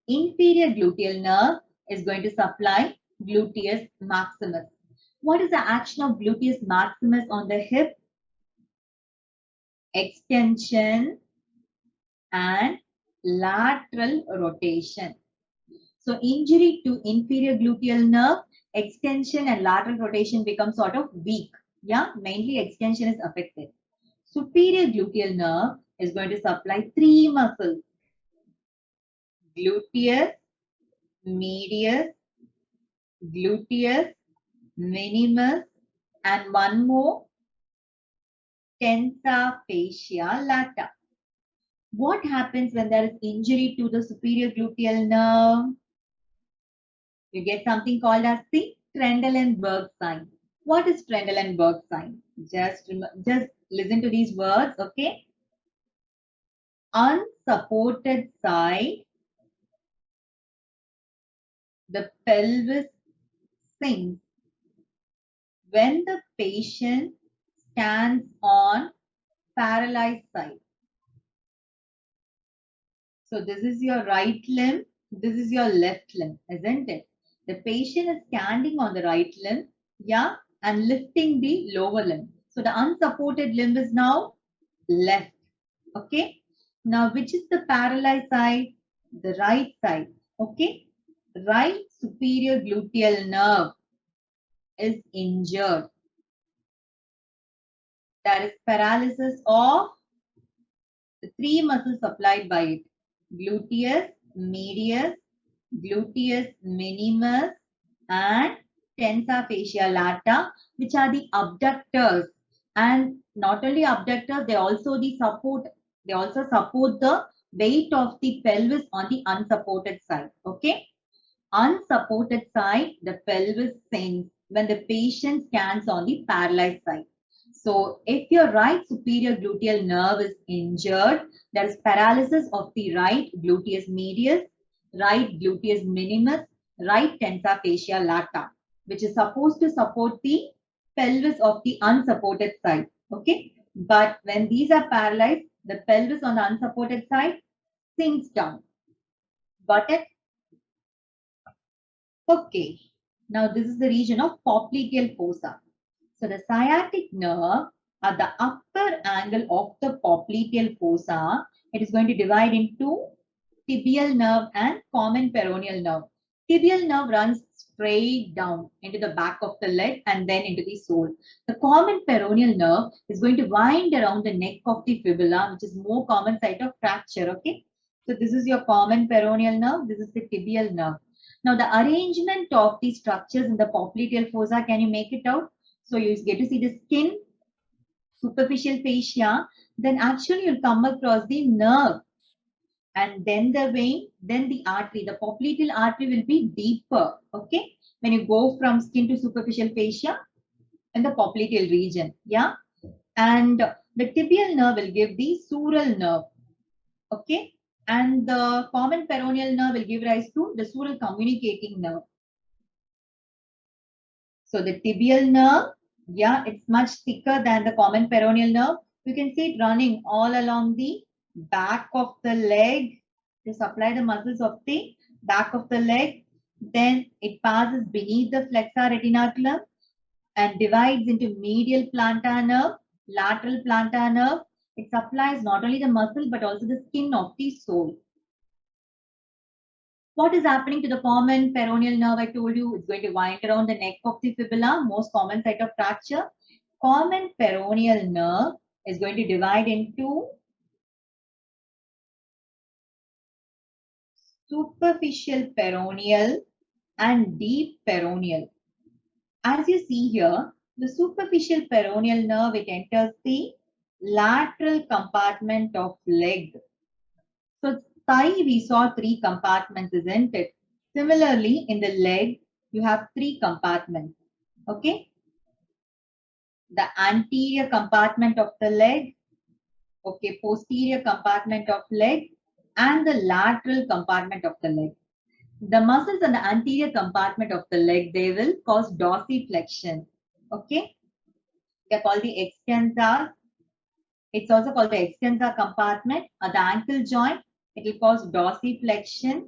Inferior gluteal nerve is going to supply gluteus maximus. What is the action of gluteus maximus on the hip? Extension and lateral rotation. So injury to inferior gluteal nerve, extension and lateral rotation become sort of weak. Yeah, mainly extension is affected. Superior gluteal nerve is going to supply three muscles. Gluteus medius, gluteus minimus, and one more, tensor fascia lata. What happens when there is injury to the superior gluteal nerve? You get something called as the Trendelenburg sign. What is Trendelenburg sign? Just listen to these words, okay? Unsupported side, the pelvis sinks when the patient stands on paralyzed side. So this is your right limb, this is your left limb, isn't it? The patient is standing on the right limb, yeah, and lifting the lower limb. So the unsupported limb is now left, okay? Now which is the paralyzed side? The right side, okay? Right superior gluteal nerve is injured. There is paralysis of the three muscles supplied by it. Gluteus medius, gluteus minimus, and tensor fascia lata, which are the abductors. And not only abductors, they also support the weight of the pelvis on the unsupported side. Okay? Unsupported side, the pelvis sinks when the patient stands on the paralyzed side. So if your right superior gluteal nerve is injured, there is paralysis of the right gluteus medius, right gluteus minimus, right tensor fascia lata, which is supposed to support the pelvis of the unsupported side. Okay, but when these are paralyzed, the pelvis on the unsupported side sinks down. Got it? Okay. Now this is the region of popliteal fossa. So the sciatic nerve at the upper angle of the popliteal fossa, it is going to divide into tibial nerve and common peroneal nerve. Tibial nerve runs straight down into the back of the leg and then into the sole. The common peroneal nerve is going to wind around the neck of the fibula, which is more common site of fracture. Okay. So this is your common peroneal nerve. This is the tibial nerve. Now the arrangement of these structures in the popliteal fossa, can you make it out? So you get to see the skin, superficial fascia, then actually you'll come across the nerve and then the vein, then the artery. The popliteal artery will be deeper, okay? When you go from skin to superficial fascia in the popliteal region, yeah? And the tibial nerve will give the sural nerve, okay? And the common peroneal nerve will give rise to the sural communicating nerve. So the tibial nerve, yeah, it's much thicker than the common peroneal nerve. You can see it running all along the back of the leg to supply the muscles of the back of the leg. Then it passes beneath the flexor retinaculum and divides into medial plantar nerve, lateral plantar nerve. It supplies not only the muscle but also the skin of the sole. What is happening to the common peroneal nerve? I told you it's going to wind around the neck of the fibula, most common site of fracture. Common peroneal nerve is going to divide into superficial peroneal and deep peroneal. As you see here, the superficial peroneal nerve, it enters the lateral compartment of leg. So thigh, we saw 3 compartments, isn't it? Similarly, in the leg, you have 3 compartments. Okay? The anterior compartment of the leg, okay, posterior compartment of leg, and the lateral compartment of the leg. The muscles in the anterior compartment of the leg, they will cause dorsiflexion. Okay? They're called the extensors. It's also called the extensor compartment or the ankle joint. It will cause dorsiflexion.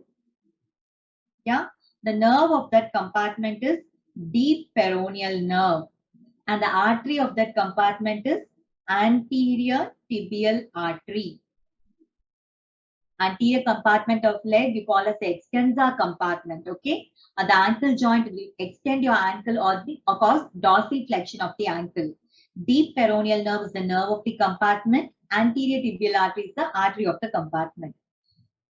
Yeah. The nerve of that compartment is deep peroneal nerve. And the artery of that compartment is anterior tibial artery. Anterior compartment of leg you call as the extensor compartment. Okay. The ankle joint will extend your ankle or cause dorsiflexion of the ankle. Deep peroneal nerve is the nerve of the compartment. Anterior tibial artery is the artery of the compartment.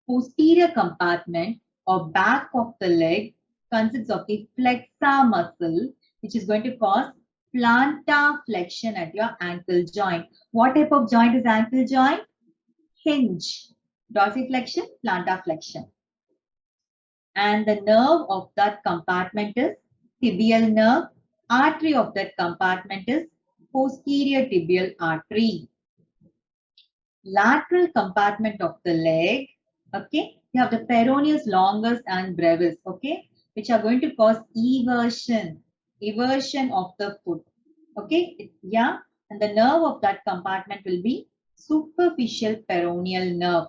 Posterior compartment or back of the leg consists of the flexor muscle, which is going to cause plantar flexion at your ankle joint. What type of joint is ankle joint? Hinge. Dorsiflexion, plantar flexion. And the nerve of that compartment is tibial nerve. Artery of that compartment is posterior tibial artery. Lateral compartment of the leg, okay, you have the peroneus longus and brevis, okay, which are going to cause eversion of the foot, okay, yeah, and the nerve of that compartment will be superficial peroneal nerve,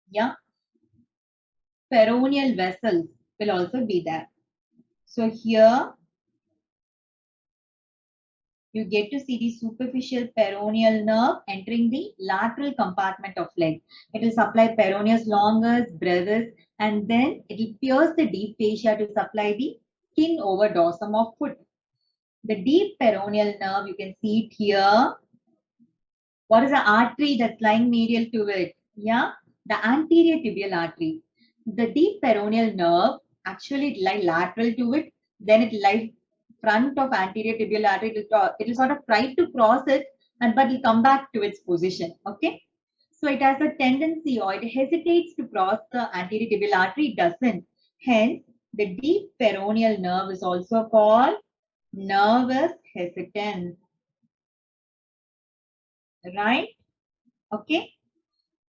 yeah, peroneal vessels will also be there. So here you get to see the superficial peroneal nerve entering the lateral compartment of leg. It will supply peroneus longus, brevis, and then it will pierce the deep fascia to supply the skin over dorsum of foot. The deep peroneal nerve, you can see it here. What is the artery that's lying medial to it? Yeah, the anterior tibial artery. The deep peroneal nerve, actually it lies lateral to it, then it lies front of anterior tibial artery. It will sort of try to cross it, but it will come back to its position. Okay. So it has a tendency or it hesitates to cross the anterior tibial artery. It doesn't. Hence, the deep peroneal nerve is also called nervous hesitance. Right? Okay.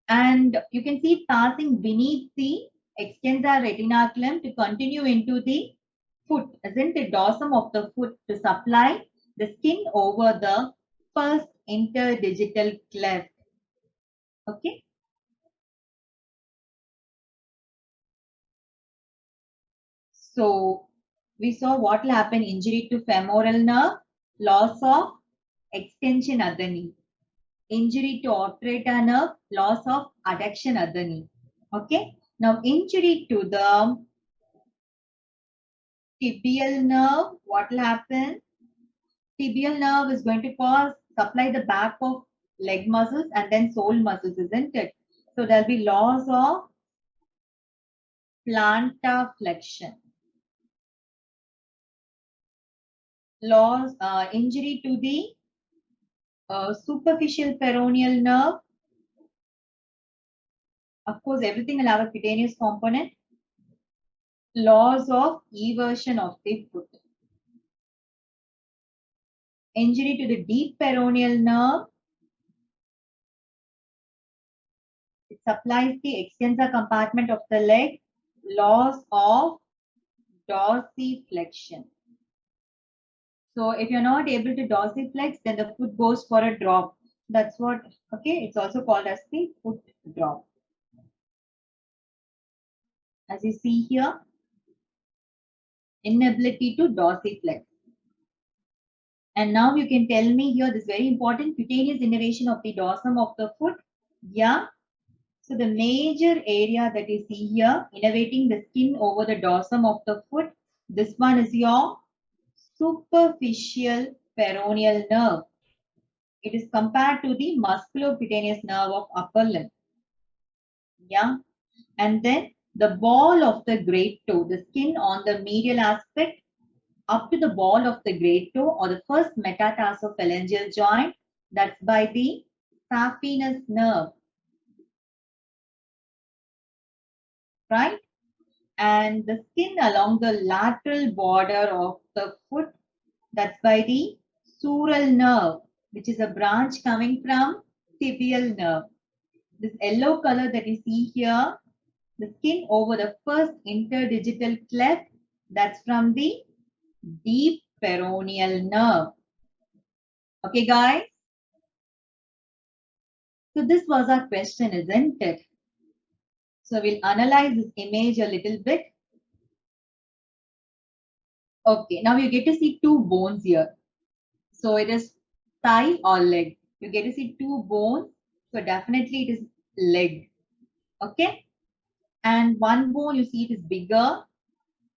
And you can see it passing beneath the extensor retinaculum to continue into the foot, isn't it? Dorsum of the foot to supply the skin over the first interdigital cleft. Okay. So we saw what will happen: injury to femoral nerve, loss of extension at the knee. Injury to obturator nerve, loss of adduction at the knee. Okay. Now injury to the tibial nerve, what will happen? Tibial nerve is going to supply the back of leg muscles and then sole muscles, isn't it? So there'll be loss of plantar flexion. Injury to the superficial peroneal nerve. Of course, everything will have a cutaneous component. Loss of eversion of the foot. Injury to the deep peroneal nerve. It supplies the extensor compartment of the leg. Loss of dorsiflexion. So if you're not able to dorsiflex, then the foot goes for a drop. That's what, okay, it's also called as the foot drop. As you see here, inability to dorsiflex. And now you can tell me here, this very important, cutaneous innervation of the dorsum of the foot. Yeah. So the major area that you see here, innervating the skin over the dorsum of the foot, this one is your superficial peroneal nerve. It is compared to the musculocutaneous nerve of upper limb. Yeah. And then the ball of the great toe, the skin on the medial aspect up to the ball of the great toe or the first metatarsophalangeal joint, that's by the saphenous nerve, right? And the skin along the lateral border of the foot, that's by the sural nerve, which is a branch coming from tibial nerve. This yellow color that you see here, the skin over the first interdigital cleft, that's from the deep peroneal nerve. Okay, guys? So this was our question, isn't it? So we'll analyze this image a little bit. Okay, now you get to see two bones here. So it is thigh or leg. You get to see two bones. So definitely it is leg. Okay. And one bone you see it is bigger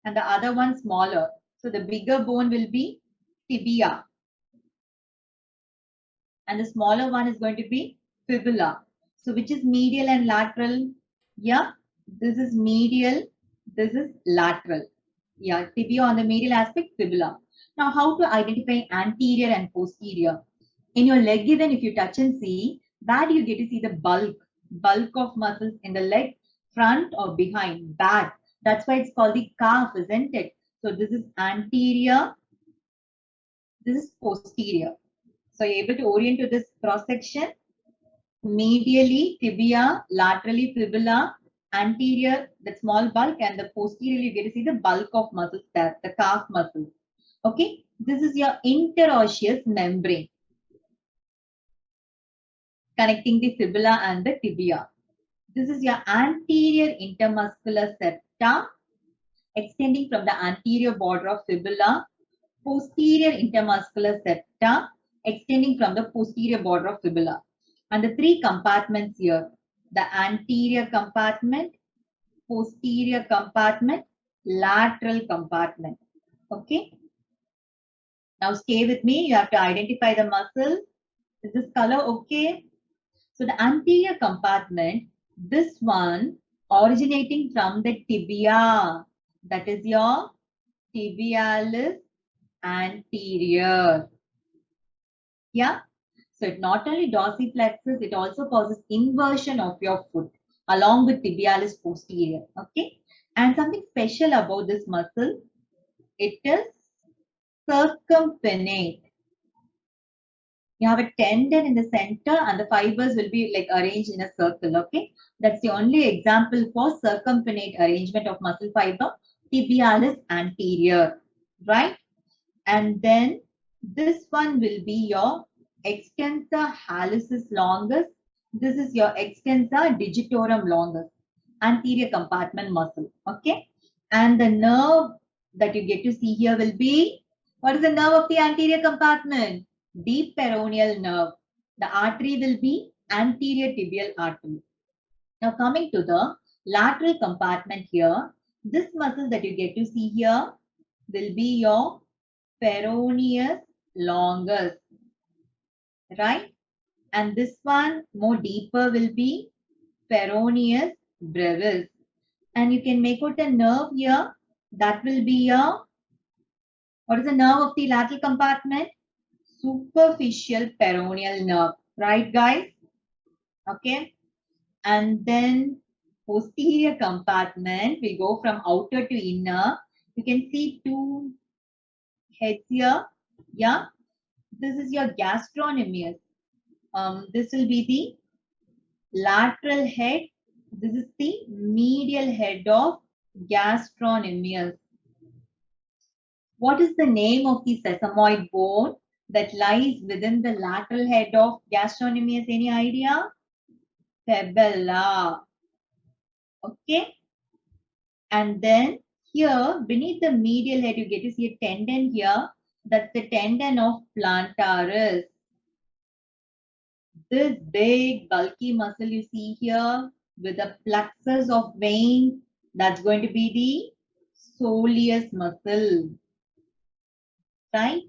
and the other one smaller. So the bigger bone will be tibia. And the smaller one is going to be fibula. So which is medial and lateral? Yeah. This is medial. This is lateral. Yeah. Tibia on the medial aspect, fibula. Now how to identify anterior and posterior? In your leg given, if you touch and see, where do you get to see the bulk of muscles in the leg, front or behind, back? That's why it's called the calf, isn't it? So this is anterior, this is posterior. So you're able to orient to this cross section. Medially tibia, laterally fibula, anterior the small bulk, and the posterior you get to see the bulk of muscles there, the calf muscles. Okay, this is your interosseous membrane connecting the fibula and the tibia. This is your anterior intermuscular septa extending from the anterior border of fibula, posterior intermuscular septa extending from the posterior border of fibula. And the three compartments here, the anterior compartment, posterior compartment, lateral compartment. Okay. Now stay with me. You have to identify the muscle. Is this color okay? So the anterior compartment, this one originating from the tibia, that is your tibialis anterior. Yeah. So it not only dorsiflexes, it also causes inversion of your foot along with tibialis posterior. Okay. And something special about this muscle, it is circumpinnate. You have a tendon in the center and the fibers will be like arranged in a circle. Okay. That's the only example for circumpinnate arrangement of muscle fiber, tibialis anterior, right? And then this one will be your extensor hallucis longus. This is your extensor digitorum longus, anterior compartment muscle. Okay. And the nerve that you get to see here will be, what is the nerve of the anterior compartment? Deep peroneal nerve. The artery will be anterior tibial artery. Now coming to the lateral compartment here, this muscle that you get to see here will be your peroneus longus, right? And this one more deeper will be peroneus brevis. And you can make out a nerve here. That will be your, what is the nerve of the lateral compartment? Superficial peroneal nerve, right guys? Okay. And then posterior compartment, we go from outer to inner. You can see two heads here. Yeah. This is your gastrocnemius. This will be the lateral head. This is the medial head of gastrocnemius. What is the name of the sesamoid bone? that lies within the lateral head of gastrocnemius? Any idea? Fibula. Okay. And then here beneath the medial head, you get to see a tendon here. That's the tendon of plantaris. This big bulky muscle you see here with a plexus of veins, that's going to be the soleus muscle, right?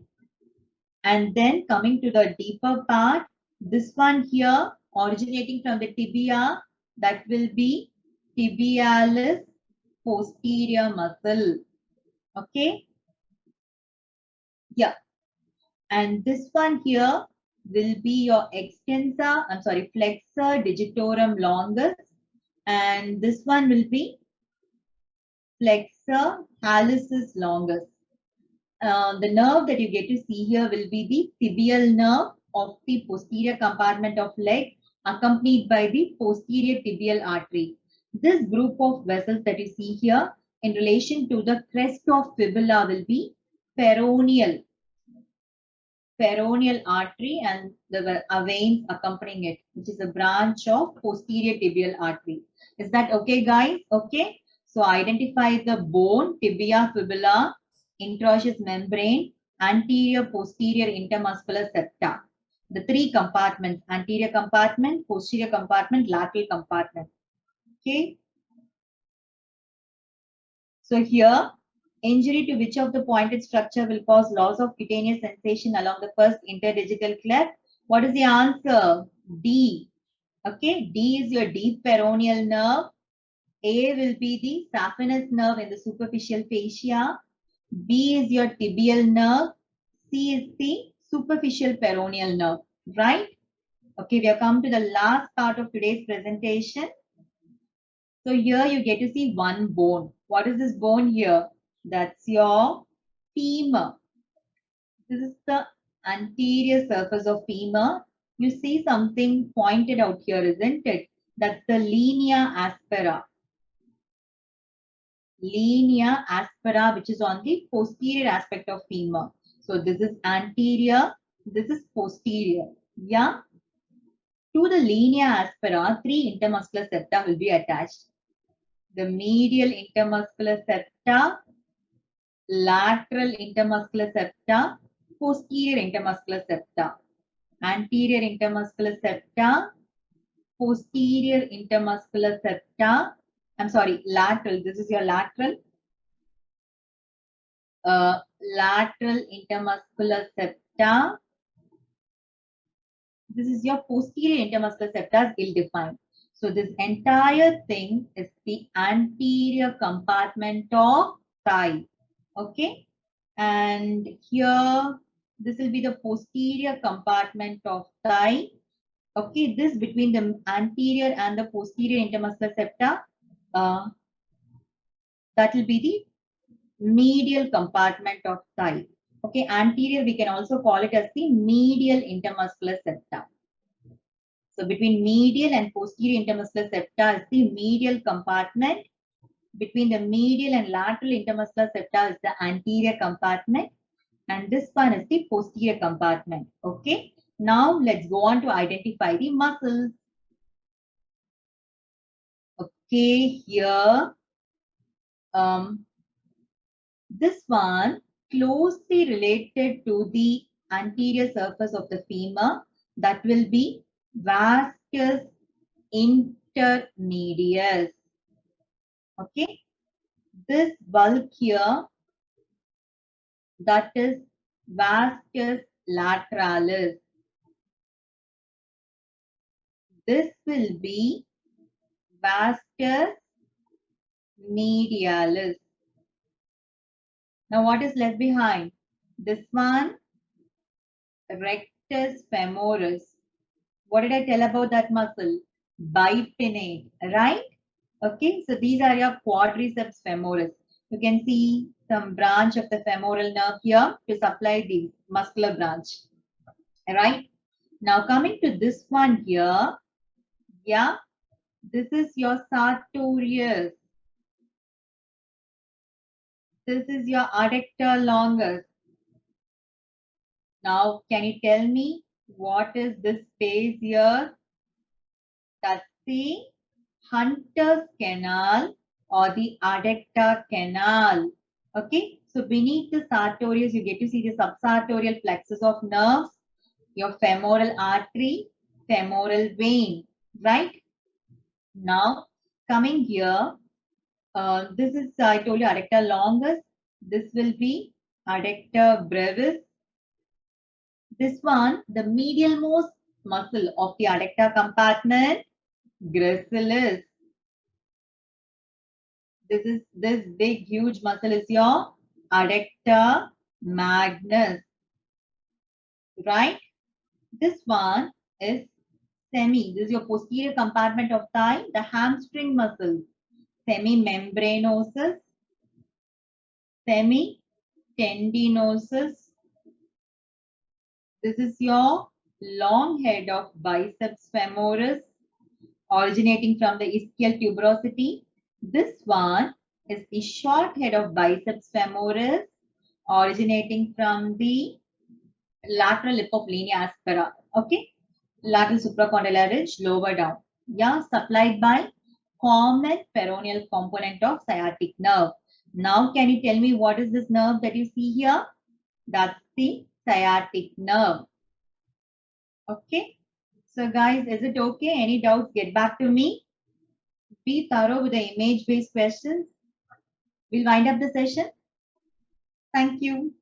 And then coming to the deeper part, this one here originating from the tibia, that will be tibialis posterior muscle. Okay. Yeah. And this one here will be your flexor digitorum longus. And this one will be flexor hallucis longus. The nerve that you get to see here will be the Tbl nerve of the posterior compartment of leg, accompanied by the posterior tibial artery. This group of vessels that you see here in relation to the crest of fibula will be peroneal artery and the veins accompanying it, which is a branch of posterior tibial artery. Is that okay, guys? Okay. So identify the bone, tibia, fibula, interosseous membrane, anterior, posterior, intermuscular septa. The three compartments: anterior compartment, posterior compartment, lateral compartment. Okay. So here, injury to which of the pointed structure will cause loss of cutaneous sensation along the first interdigital cleft? What is the answer? D. Okay, D is your deep peroneal nerve. A will be the saphenous nerve in the superficial fascia. B is your tibial nerve. C is the superficial peroneal nerve. Right? Okay, we have come to the last part of today's presentation. So here you get to see one bone. What is this bone here? That's your femur. This is the anterior surface of femur. You see something pointed out here, isn't it? That's the linea aspera. Linea aspera, which is on the posterior aspect of femur. So this is anterior, this is posterior. Yeah. To the linea aspera, three intermuscular septa will be attached. The medial intermuscular septa, lateral intermuscular septa, posterior intermuscular septa, anterior intermuscular septa, posterior intermuscular septa. I'm sorry, lateral. This is your lateral. Lateral intermuscular septa. This is your posterior intermuscular septa is ill-defined. So this entire thing is the anterior compartment of thigh. Okay. And here, this will be the posterior compartment of thigh. Okay, this between the anterior and the posterior intermuscular septa, that will be the medial compartment of thigh. Okay, anterior, we can also call it as the medial intermuscular septa. So between medial and posterior intermuscular septa is the medial compartment. Between the medial and lateral intermuscular septa is the anterior compartment. And this one is the posterior compartment. Okay. Now let's go on to identify the muscles. Okay, here this one closely related to the anterior surface of the femur, that will be vastus intermedius. Okay, this bulk here, that is vastus lateralis. This will be vastus medialis. Now what is left behind? This one, rectus femoris. What did I tell about that muscle? Bipinnate, right? Okay, so these are your quadriceps femoris. You can see some branch of the femoral nerve here to supply the muscular branch. Right? Now coming to this one here, yeah, this is your sartorius. This is your adductor longus. Now, can you tell me what is this space here? That's the Hunter's Canal or the adductor canal. Okay, so beneath the sartorius, you get to see the subsartorial plexus of nerves, your femoral artery, femoral vein, right? Now, coming here, this is, I told you, adductor longus. This will be adductor brevis. This one, the medialmost muscle of the adductor compartment, gracilis. This big huge muscle is your adductor magnus, right? This one is semi. This is your posterior compartment of thigh, the hamstring muscle, semimembranosus, semitendinosus. This is your long head of biceps femoris originating from the ischial tuberosity. This one is the short head of biceps femoris originating from the lateral lip of linea aspera. Okay, lateral supracondylar ridge lower down. Yeah, supplied by common peroneal component of sciatic nerve. Now, can you tell me what is this nerve that you see here? That's the sciatic nerve. Okay. So guys, is it okay? Any doubts, get back to me. Be thorough with the image-based questions. We'll wind up the session. Thank you.